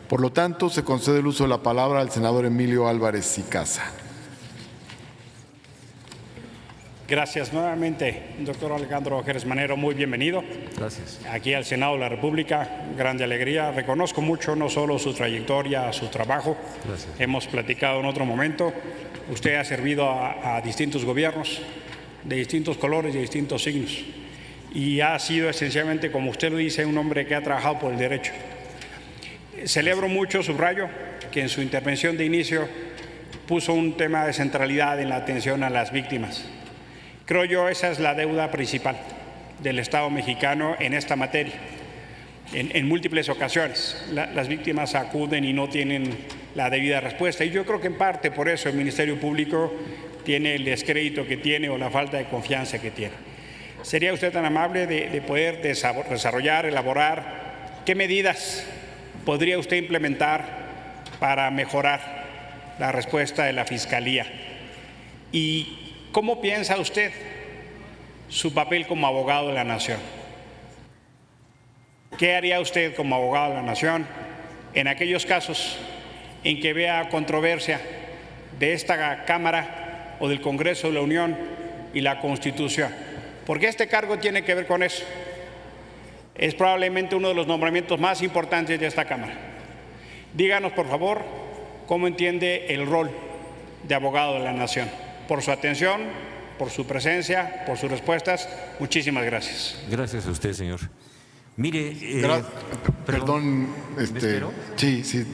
Por lo tanto, se concede el uso de la palabra al senador Emilio Álvarez y Casa. Gracias nuevamente, doctor Alejandro Hertz Manero, muy bienvenido. Gracias. Aquí al Senado de la República, grande alegría. Reconozco mucho no solo su trayectoria, su trabajo. Gracias. Hemos platicado en otro momento. Usted ha servido a distintos gobiernos, de distintos colores y de distintos signos. Y ha sido esencialmente, como usted lo dice, un hombre que ha trabajado por el derecho. Celebro mucho, subrayo, que en su intervención de inicio puso un tema de centralidad en la atención a las víctimas. Creo yo esa es la deuda principal del Estado mexicano en esta materia. En múltiples ocasiones las víctimas acuden y no tienen la debida respuesta. Y yo creo que en parte por eso el Ministerio Público tiene el descrédito que tiene o la falta de confianza que tiene. ¿Sería usted tan amable de poder desarrollar, elaborar qué medidas podría usted implementar para mejorar la respuesta de la Fiscalía? ¿Y cómo piensa usted su papel como abogado de la Nación? ¿Qué haría usted como abogado de la Nación en aquellos casos en que vea controversia de esta Cámara o del Congreso de la Unión y la Constitución? Porque este cargo tiene que ver con eso. Es probablemente uno de los nombramientos más importantes de esta Cámara. Díganos, por favor, cómo entiende el rol de abogado de la Nación. Por su atención, por su presencia, por sus respuestas. Muchísimas gracias. Gracias a usted, señor. Mire, perdón, ¿me espero? sí,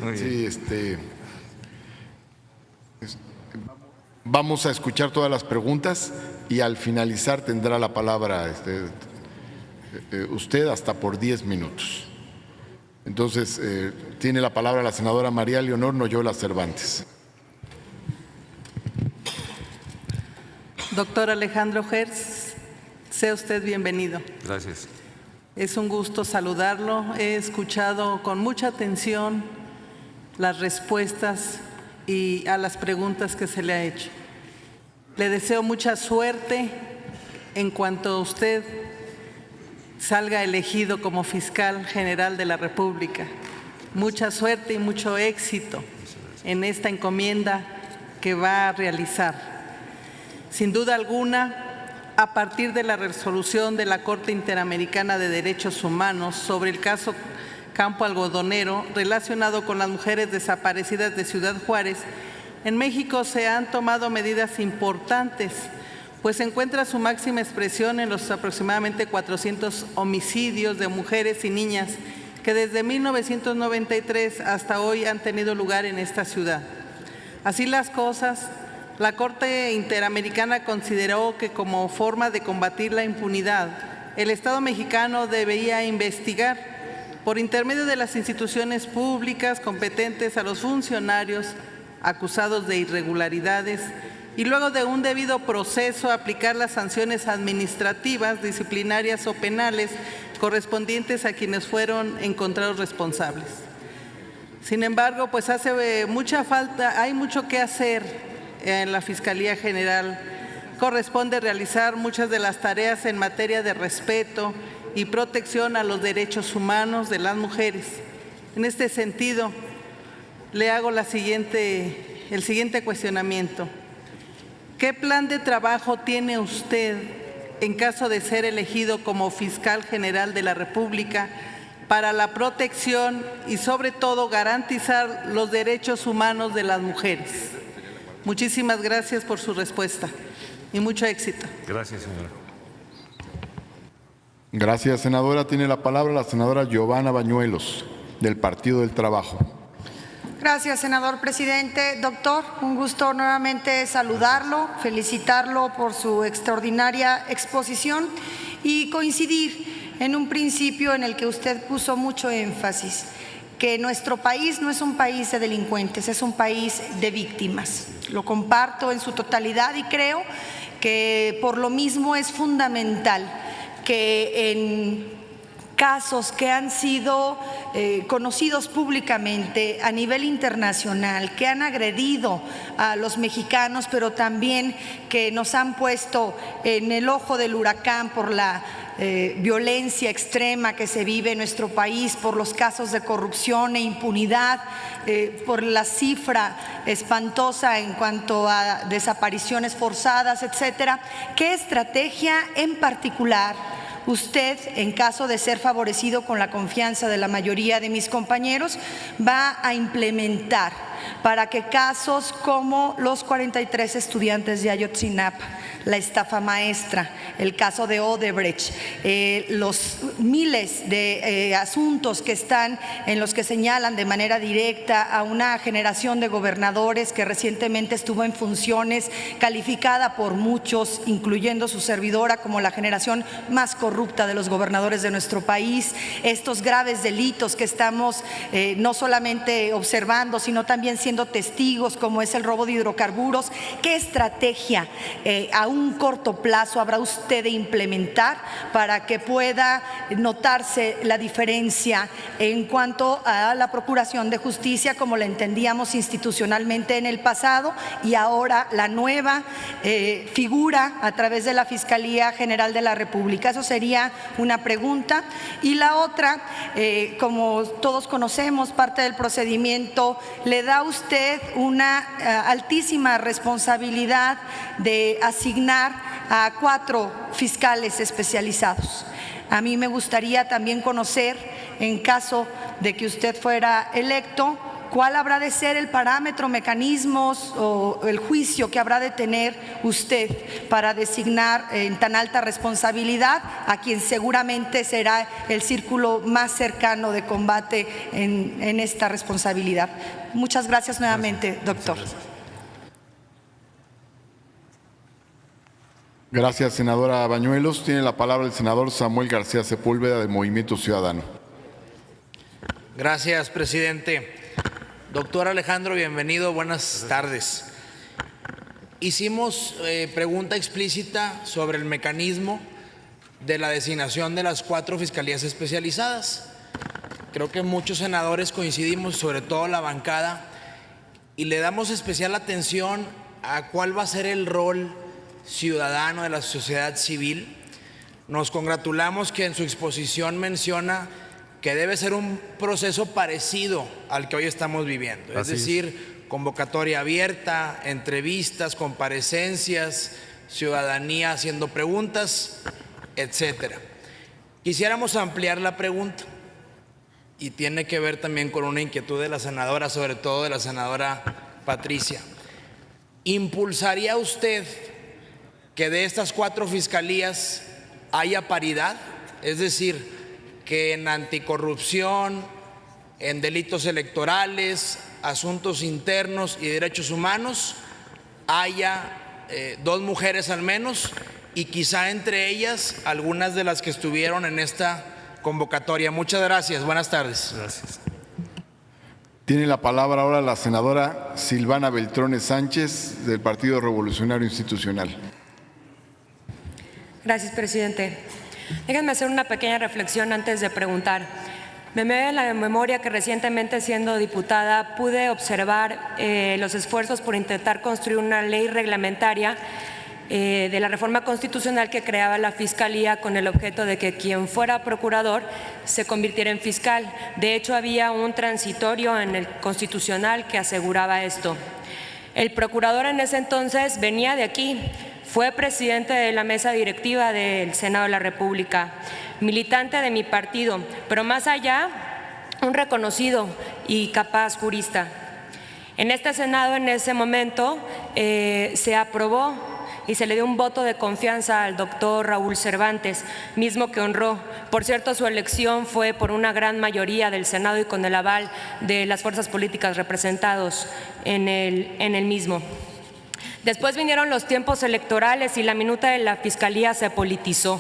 vamos a escuchar todas las preguntas y al finalizar tendrá la palabra usted hasta por 10 minutos. Entonces, tiene la palabra la senadora María Leonor Noyola Cervantes. Doctor Alejandro Hertz, sea usted bienvenido. Gracias. Es un gusto saludarlo. He escuchado con mucha atención las respuestas y a las preguntas que se le ha hecho. Le deseo mucha suerte en cuanto usted salga elegido como fiscal general de la República. Mucha suerte y mucho éxito en esta encomienda que va a realizar. Sin duda alguna, a partir de la resolución de la Corte Interamericana de Derechos Humanos sobre el caso Campo Algodonero relacionado con las mujeres desaparecidas de Ciudad Juárez, en México se han tomado medidas importantes, pues se encuentra su máxima expresión en los aproximadamente 400 homicidios de mujeres y niñas que desde 1993 hasta hoy han tenido lugar en esta ciudad. Así las cosas, la Corte Interamericana consideró que como forma de combatir la impunidad, el Estado mexicano debía investigar por intermedio de las instituciones públicas competentes a los funcionarios acusados de irregularidades y luego de un debido proceso aplicar las sanciones administrativas, disciplinarias o penales correspondientes a quienes fueron encontrados responsables. Sin embargo, pues hace mucha falta, hay mucho que hacer en la Fiscalía General. Corresponde realizar muchas de las tareas en materia de respeto y protección a los derechos humanos de las mujeres. En este sentido, le hago el siguiente cuestionamiento. ¿Qué plan de trabajo tiene usted en caso de ser elegido como fiscal general de la República para la protección y sobre todo garantizar los derechos humanos de las mujeres? Muchísimas gracias por su respuesta y mucho éxito. Gracias, señora. Gracias, senadora. Tiene la palabra la senadora Giovanna Bañuelos, del Partido del Trabajo. Gracias, senador presidente. Doctor, un gusto nuevamente saludarlo, felicitarlo por su extraordinaria exposición y coincidir en un principio en el que usted puso mucho énfasis, que nuestro país no es un país de delincuentes, es un país de víctimas. Lo comparto en su totalidad y creo que por lo mismo es fundamental que en casos que han sido conocidos públicamente a nivel internacional, que han agredido a los mexicanos, pero también que nos han puesto en el ojo del huracán por la violencia extrema que se vive en nuestro país, por los casos de corrupción e impunidad, por la cifra espantosa en cuanto a desapariciones forzadas, etcétera. ¿Qué estrategia en particular usted, en caso de ser favorecido con la confianza de la mayoría de mis compañeros, va a implementar para que casos como los 43 estudiantes de Ayotzinapa, la estafa maestra, el caso de Odebrecht, los miles de asuntos que están en los que señalan de manera directa a una generación de gobernadores que recientemente estuvo en funciones, calificada por muchos, incluyendo su servidora, como la generación más corrupta de los gobernadores de nuestro país, estos graves delitos que estamos no solamente observando, sino también siendo testigos, como es el robo de hidrocarburos? ¿Qué estrategia a un corto plazo habrá usted de implementar para que pueda notarse la diferencia en cuanto a la procuración de justicia, como la entendíamos institucionalmente en el pasado, y ahora la nueva figura a través de la Fiscalía General de la República? Eso sería una pregunta. Y la otra, como todos conocemos, parte del procedimiento le da a usted una altísima responsabilidad de asignar a 4 fiscales especializados. A mí me gustaría también conocer, en caso de que usted fuera electo, cuál habrá de ser el parámetro, mecanismos o el juicio que habrá de tener usted para designar en tan alta responsabilidad a quien seguramente será el círculo más cercano de combate en esta responsabilidad. Muchas gracias nuevamente, doctor. Gracias, senadora Bañuelos. Tiene la palabra el senador Samuel García Sepúlveda, del Movimiento Ciudadano. Gracias, presidente. Doctor Alejandro, bienvenido, buenas tardes. Hicimos pregunta explícita sobre el mecanismo de la designación de las 4 fiscalías especializadas. Creo que muchos senadores coincidimos, sobre todo la bancada, y le damos especial atención a cuál va a ser el rol ciudadano de la sociedad civil. Nos congratulamos que en su exposición menciona que debe ser un proceso parecido al que hoy estamos viviendo. Es decir, convocatoria abierta, entrevistas, comparecencias, ciudadanía haciendo preguntas, etcétera. Quisiéramos ampliar la pregunta y tiene que ver también con una inquietud de la senadora, sobre todo de la senadora Patricia. ¿Impulsaría usted que de estas 4 fiscalías haya paridad? Es decir, que en anticorrupción, en delitos electorales, asuntos internos y derechos humanos haya 2 mujeres al menos, y quizá entre ellas algunas de las que estuvieron en esta convocatoria. Muchas gracias. Buenas tardes. Gracias. Tiene la palabra ahora la senadora Silvana Beltrones Sánchez, del Partido Revolucionario Institucional. Gracias, presidente. Déjenme hacer una pequeña reflexión antes de preguntar. Me viene a la memoria que recientemente, siendo diputada, pude observar los esfuerzos por intentar construir una ley reglamentaria de la reforma constitucional que creaba la Fiscalía con el objeto de que quien fuera procurador se convirtiera en fiscal. De hecho, había un transitorio en el Constitucional que aseguraba esto. El procurador en ese entonces venía de aquí, fue presidente de la mesa directiva del Senado de la República, militante de mi partido, pero más allá, un reconocido y capaz jurista. En este Senado, en ese momento, se aprobó y se le dio un voto de confianza al doctor Raúl Cervantes, mismo que honró. Por cierto, su elección fue por una gran mayoría del Senado y con el aval de las fuerzas políticas representados en el mismo. Después vinieron los tiempos electorales y la minuta de la Fiscalía se politizó,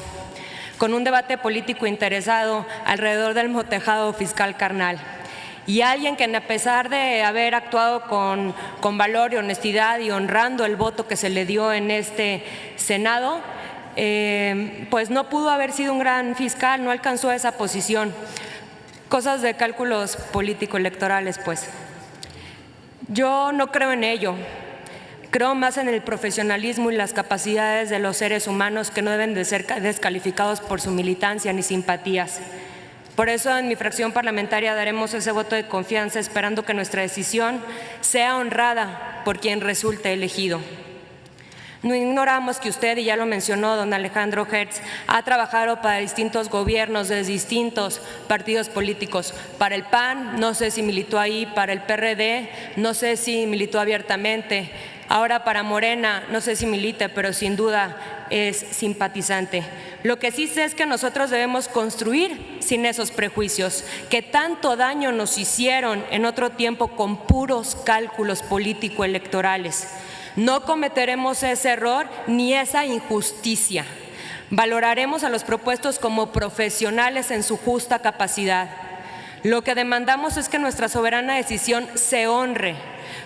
con un debate político interesado alrededor del motejado fiscal carnal. Y alguien que, a pesar de haber actuado con valor y honestidad y honrando el voto que se le dio en este Senado, pues no pudo haber sido un gran fiscal, no alcanzó esa posición. Cosas de cálculos político-electorales, pues. Yo no creo en ello. Creo más en el profesionalismo y las capacidades de los seres humanos, que no deben de ser descalificados por su militancia ni simpatías. Por eso en mi fracción parlamentaria daremos ese voto de confianza, esperando que nuestra decisión sea honrada por quien resulte elegido. No ignoramos que usted, y ya lo mencionó don Alejandro Hertz, ha trabajado para distintos gobiernos de distintos partidos políticos. Para el PAN, no sé si militó ahí; para el PRD, no sé si militó abiertamente; ahora para Morena, no sé si milite, pero sin duda es simpatizante. Lo que sí sé es que nosotros debemos construir sin esos prejuicios que tanto daño nos hicieron en otro tiempo con puros cálculos político-electorales. No cometeremos ese error ni esa injusticia. Valoraremos a los propuestos como profesionales en su justa capacidad. Lo que demandamos es que nuestra soberana decisión se honre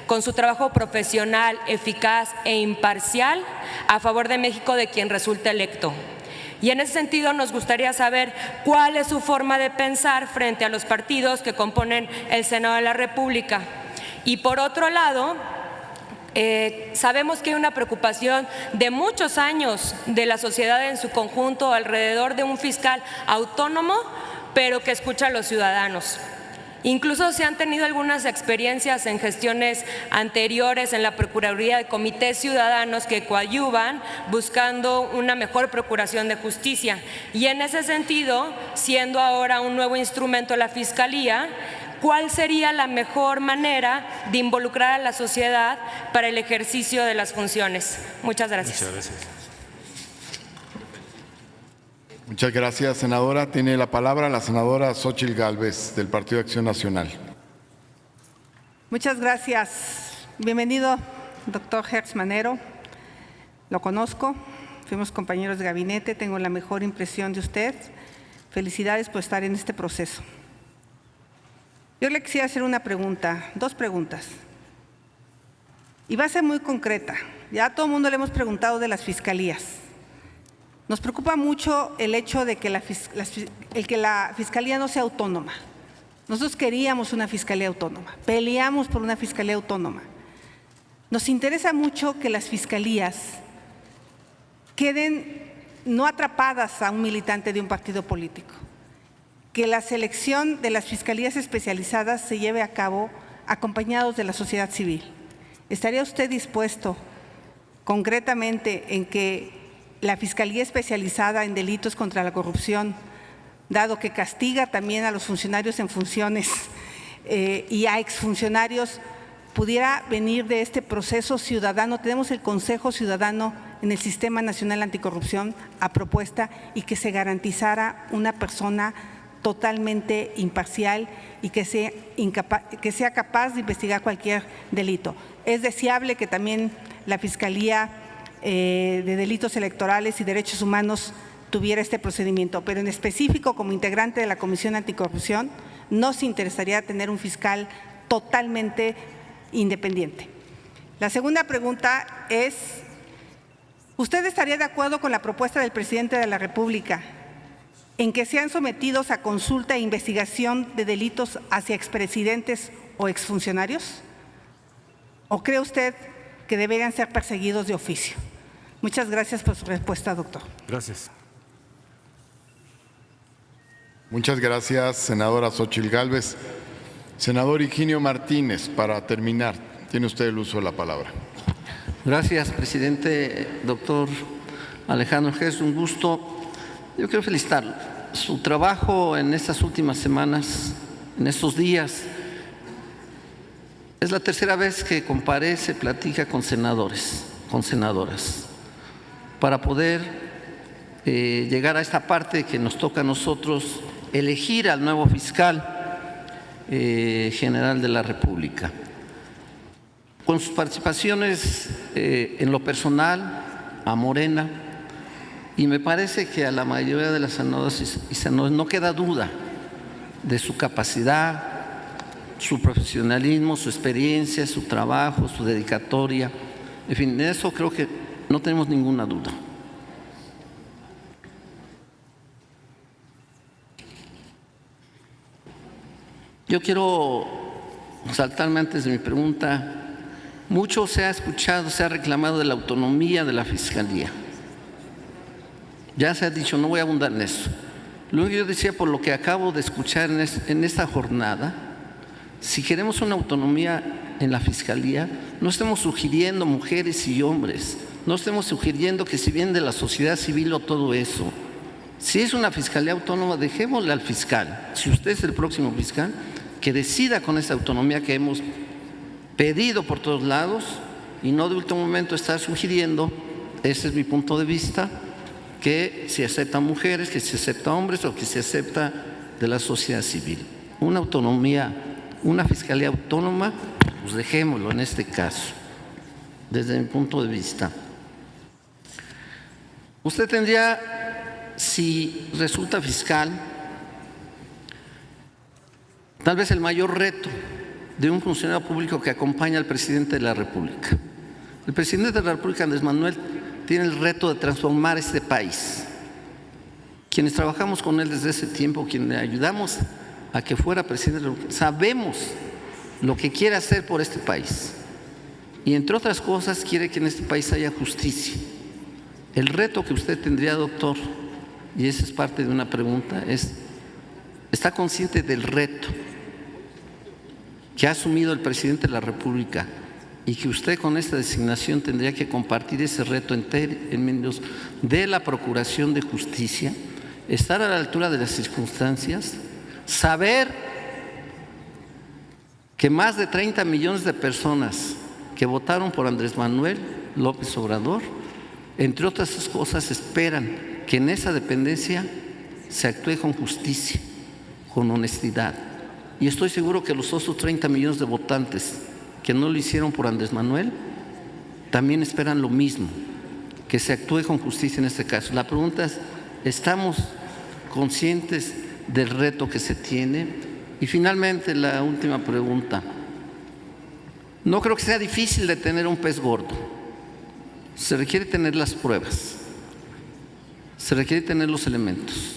con su trabajo profesional, eficaz e imparcial a favor de México, de quien resulte electo. Y en ese sentido nos gustaría saber cuál es su forma de pensar frente a los partidos que componen el Senado de la República. Y por otro lado, sabemos que hay una preocupación de muchos años de la sociedad en su conjunto alrededor de un fiscal autónomo, pero que escucha a los ciudadanos. Incluso se han tenido algunas experiencias en gestiones anteriores en la Procuraduría de comités ciudadanos que coadyuvan buscando una mejor procuración de justicia. Y en ese sentido, siendo ahora un nuevo instrumento la Fiscalía, ¿cuál sería la mejor manera de involucrar a la sociedad para el ejercicio de las funciones? Muchas gracias. Muchas gracias. Muchas gracias, senadora. Tiene la palabra la senadora Xóchitl Gálvez, del Partido Acción Nacional. Muchas gracias. Bienvenido, doctor Hertz Manero. Lo conozco, fuimos compañeros de gabinete, tengo la mejor impresión de usted. Felicidades por estar en este proceso. Yo le quisiera hacer una pregunta, 2 preguntas. Y va a ser muy concreta. Ya a todo el mundo le hemos preguntado de las fiscalías. Nos preocupa mucho el hecho de que la Fiscalía no sea autónoma. Nosotros queríamos una Fiscalía autónoma, peleamos por una Fiscalía autónoma. Nos interesa mucho que las fiscalías queden no atrapadas a un militante de un partido político, que la selección de las fiscalías especializadas se lleve a cabo acompañados de la sociedad civil. ¿Estaría usted dispuesto concretamente en que la Fiscalía Especializada en Delitos contra la Corrupción, dado que castiga también a los funcionarios en funciones y a exfuncionarios, pudiera venir de este proceso ciudadano? Tenemos el Consejo Ciudadano en el Sistema Nacional Anticorrupción a propuesta, y que se garantizara una persona totalmente imparcial y que sea capaz de investigar cualquier delito. Es deseable que también la Fiscalía de Delitos Electorales y Derechos Humanos tuviera este procedimiento, pero en específico, como integrante de la Comisión Anticorrupción, nos interesaría tener un fiscal totalmente independiente. La segunda pregunta es: ¿usted estaría de acuerdo con la propuesta del presidente de la República en que sean sometidos a consulta e investigación de delitos hacia expresidentes o exfuncionarios? ¿O cree usted que deberían ser perseguidos de oficio? Muchas gracias por su respuesta, doctor. Gracias. Muchas gracias, senadora Xóchitl Gálvez. Senador Higinio Martínez, para terminar, tiene usted el uso de la palabra. Gracias, presidente. Doctor Alejandro Hertz, un gusto. Yo quiero felicitarlo. Su trabajo en estas últimas semanas, en estos días, es la tercera vez que comparece, platica con senadores, con senadoras, para poder llegar a esta parte que nos toca a nosotros, elegir al nuevo fiscal general de la República. Con sus participaciones en lo personal, a Morena, y me parece que a la mayoría de las senadoras y senadores no queda duda de su capacidad, su profesionalismo, su experiencia, su trabajo, su dedicatoria. En fin, de eso creo que no tenemos ninguna duda. Yo quiero saltarme antes de mi pregunta. Mucho se ha escuchado, se ha reclamado de la autonomía de la Fiscalía. Ya se ha dicho, no voy a abundar en eso. Luego yo decía, por lo que acabo de escuchar en esta jornada, si queremos una autonomía en la Fiscalía, no estemos sugiriendo mujeres y hombres, no estemos sugiriendo que si viene de la sociedad civil o todo eso. Si es una Fiscalía autónoma, dejémosle al fiscal, si usted es el próximo fiscal, que decida con esa autonomía que hemos pedido por todos lados, y no de último momento estar sugiriendo, ese es mi punto de vista, que se aceptan mujeres, que se acepta hombres o que se acepta de la sociedad civil. Una autonomía, una Fiscalía autónoma, pues dejémoslo en este caso, desde mi punto de vista. Usted tendría, si resulta fiscal, tal vez el mayor reto de un funcionario público que acompaña al presidente de la República. El presidente de la República, Andrés Manuel, tiene el reto de transformar este país. Quienes trabajamos con él desde ese tiempo, quienes le ayudamos a que fuera presidente de la República, sabemos lo que quiere hacer por este país. Y entre otras cosas, quiere que en este país haya justicia. El reto que usted tendría, doctor, y esa es parte de una pregunta, es: ¿está consciente del reto que ha asumido el presidente de la República y que usted con esta designación tendría que compartir ese reto en términos de la procuración de justicia, estar a la altura de las circunstancias, saber que más de 30 millones de personas que votaron por Andrés Manuel López Obrador, entre otras cosas, esperan que en esa dependencia se actúe con justicia, con honestidad? Y estoy seguro que los otros 30 millones de votantes que no lo hicieron por Andrés Manuel también esperan lo mismo, que se actúe con justicia en este caso. La pregunta es: ¿estamos conscientes del reto que se tiene? Y finalmente, la última pregunta. No creo que sea difícil detener un pez gordo. Se requiere tener las pruebas, se requiere tener los elementos.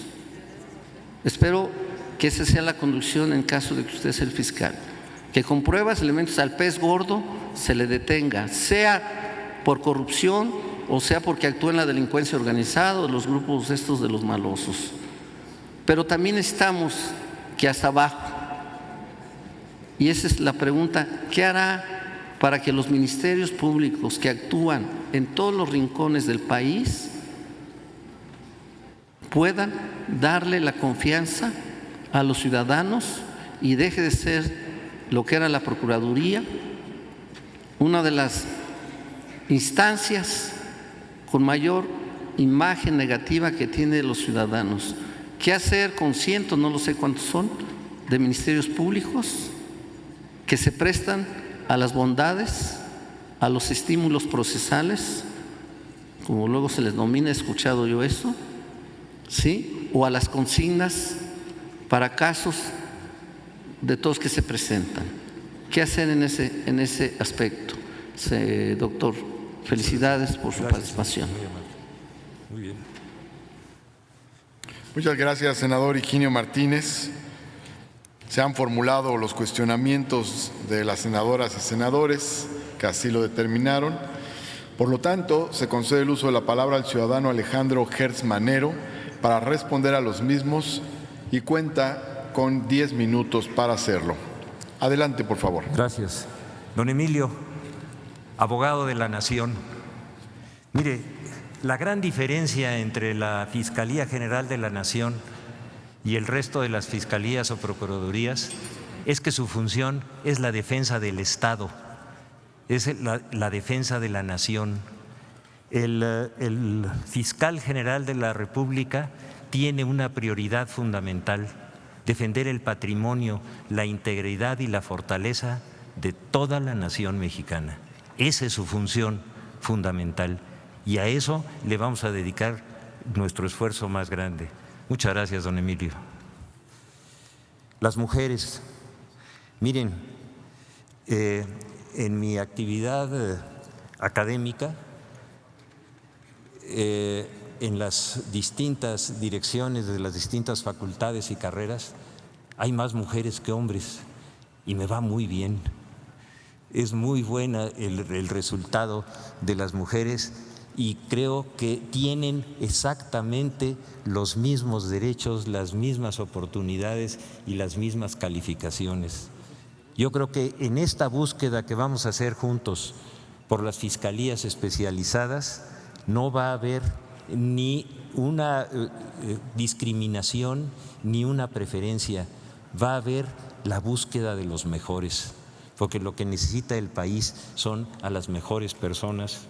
Espero que esa sea la conducción en caso de que usted sea el fiscal, que con pruebas, elementos, al pez gordo se le detenga, sea por corrupción o sea porque actúa en la delincuencia organizada o los grupos estos de los malosos. Pero también necesitamos que hasta abajo, y esa es la pregunta, ¿qué hará para que los ministerios públicos que actúan en todos los rincones del país puedan darle la confianza a los ciudadanos y deje de ser lo que era la Procuraduría, una de las instancias con mayor imagen negativa que tiene los ciudadanos? ¿Qué hacer con cientos, no lo sé cuántos son, de ministerios públicos que se prestan a las bondades, a los estímulos procesales, como luego se les denomina, he escuchado yo eso, ¿sí? O a las consignas para casos de todos que se presentan? ¿Qué hacer en ese aspecto? Doctor, felicidades por su participación. Muy bien. Muchas gracias, senador Higinio Martínez. Se han formulado los cuestionamientos de las senadoras y senadores que así lo determinaron. Por lo tanto, se concede el uso de la palabra al ciudadano Alejandro Hertz Manero para responder a los mismos y cuenta con 10 minutos para hacerlo. Adelante, por favor. Gracias. Don Emilio, abogado de la Nación. Mire, la gran diferencia entre la Fiscalía General de la Nación y el resto de las fiscalías o procuradurías es que su función es la defensa del Estado, es la defensa de la nación. El fiscal general de la República tiene una prioridad fundamental: defender el patrimonio, la integridad y la fortaleza de toda la nación mexicana. Esa es su función fundamental y a eso le vamos a dedicar nuestro esfuerzo más grande. Muchas gracias, don Emilio. Las mujeres, miren, en mi actividad académica, en las distintas direcciones de las distintas facultades y carreras, hay más mujeres que hombres y me va muy bien. Es muy buena el resultado de las mujeres y creo que tienen exactamente los mismos derechos, las mismas oportunidades y las mismas calificaciones. Yo creo que en esta búsqueda que vamos a hacer juntos por las fiscalías especializadas no va a haber ni una discriminación ni una preferencia, va a haber la búsqueda de los mejores, porque lo que necesita el país son a las mejores personas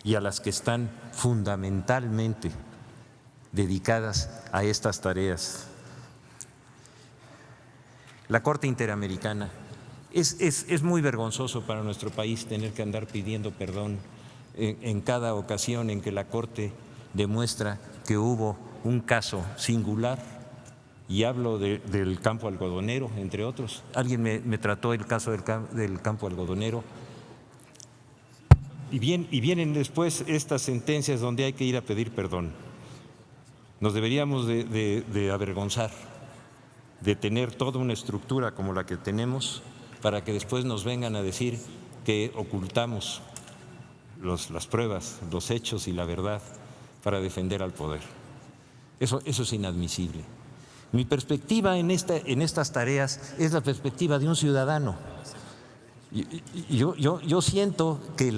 y a las que están fundamentalmente dedicadas a estas tareas. La Corte Interamericana. Es muy vergonzoso para nuestro país tener que andar pidiendo perdón en cada ocasión en que la Corte demuestra que hubo un caso singular, y hablo del campo algodonero, entre otros. Alguien me trató el caso del campo algodonero. Y vienen después estas sentencias donde hay que ir a pedir perdón. Nos deberíamos de avergonzar de tener toda una estructura como la que tenemos para que después nos vengan a decir que ocultamos las pruebas, los hechos y la verdad para defender al poder. Eso es inadmisible. Mi perspectiva en estas tareas es la perspectiva de un ciudadano. Yo siento que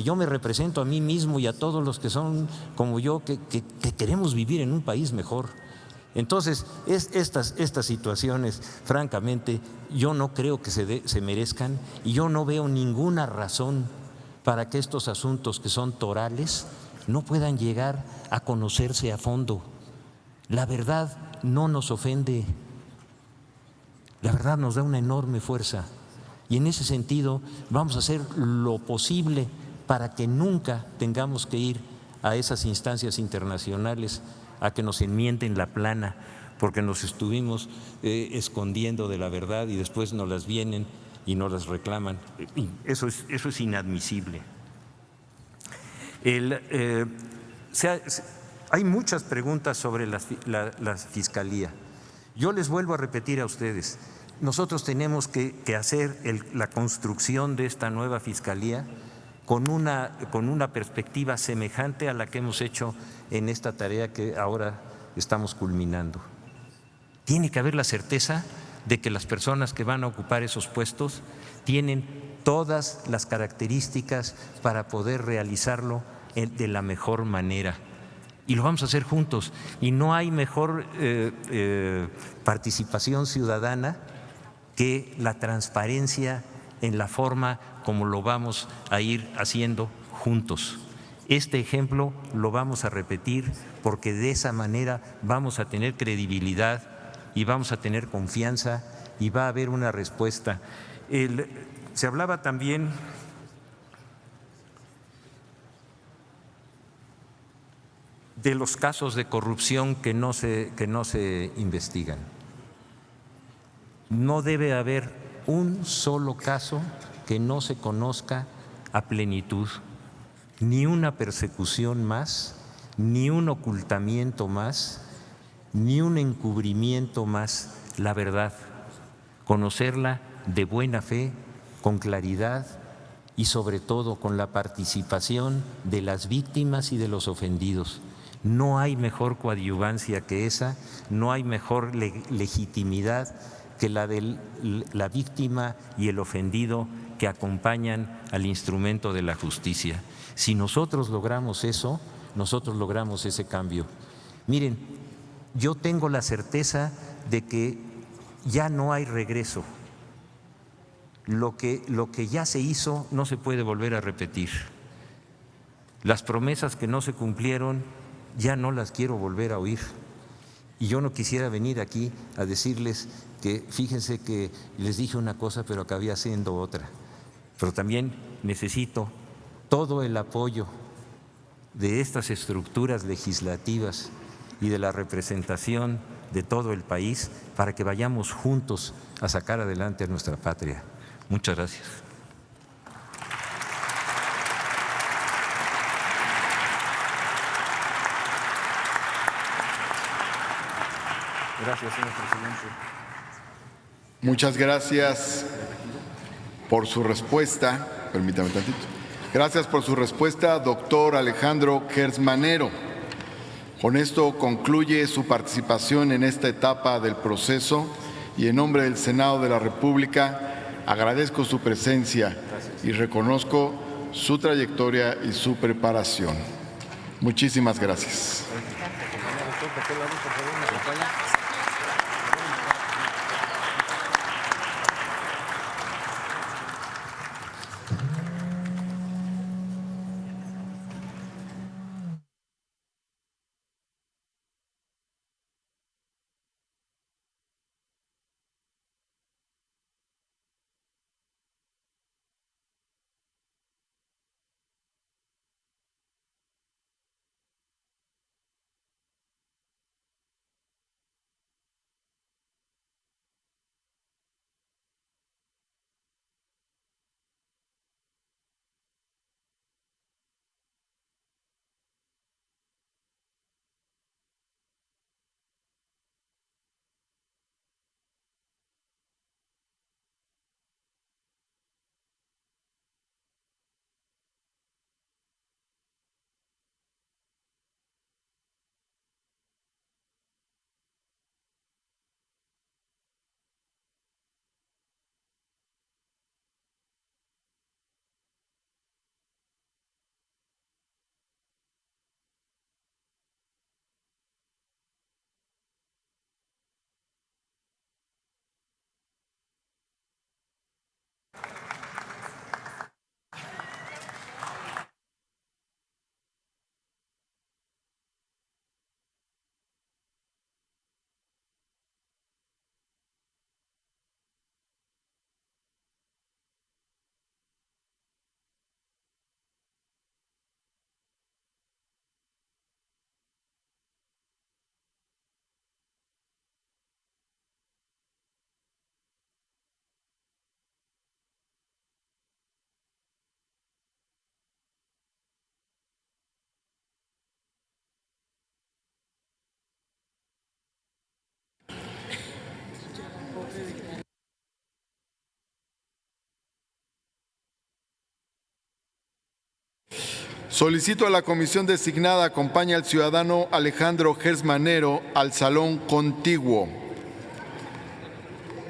yo me represento a mí mismo y a todos los que son como yo, que queremos vivir en un país mejor. Entonces, estas situaciones, francamente, yo no creo que se merezcan y yo no veo ninguna razón para que estos asuntos que son torales no puedan llegar a conocerse a fondo. La verdad no nos ofende, la verdad nos da una enorme fuerza y en ese sentido vamos a hacer lo posible para que nunca tengamos que ir a esas instancias internacionales a que nos enmienden la plana porque nos estuvimos escondiendo de la verdad y después nos las vienen y nos las reclaman. Eso es inadmisible. Hay muchas preguntas sobre la Fiscalía. Yo les vuelvo a repetir a ustedes, nosotros tenemos que hacer la construcción de esta nueva Fiscalía con una perspectiva semejante a la que hemos hecho en esta tarea que ahora estamos culminando. Tiene que haber la certeza de que las personas que van a ocupar esos puestos tienen todas las características para poder realizarlo de la mejor manera. Y lo vamos a hacer juntos. Y no hay mejor participación ciudadana que la transparencia en la forma como lo vamos a ir haciendo juntos. Este ejemplo lo vamos a repetir porque de esa manera vamos a tener credibilidad y vamos a tener confianza y va a haber una respuesta. Se hablaba también de los casos de corrupción que no se investigan. No debe haber un solo caso que no se conozca a plenitud, ni una persecución más, ni un ocultamiento más, ni un encubrimiento más. La verdad, conocerla de buena fe, con claridad y sobre todo con la participación de las víctimas y de los ofendidos. No hay mejor coadyuvancia que esa, no hay mejor legitimidad que la de la víctima y el ofendido que acompañan al instrumento de la justicia. Si nosotros logramos eso, nosotros logramos ese cambio. Miren, yo tengo la certeza de que ya no hay regreso. Lo que ya se hizo no se puede volver a repetir. Las promesas que no se cumplieron ya no las quiero volver a oír. Y yo no quisiera venir aquí a decirles que fíjense que les dije una cosa pero acabé haciendo otra. Pero también necesito todo el apoyo de estas estructuras legislativas y de la representación de todo el país para que vayamos juntos a sacar adelante a nuestra patria. Muchas gracias. Gracias, señor presidente. Muchas gracias por su respuesta. Permítame tantito. Gracias por su respuesta, doctor Alejandro Hertz Manero. Con esto concluye su participación en esta etapa del proceso y en nombre del Senado de la República agradezco su presencia y reconozco su trayectoria y su preparación. Muchísimas gracias. Solicito a la comisión designada acompañe al ciudadano Alejandro Hertz Manero al salón contiguo.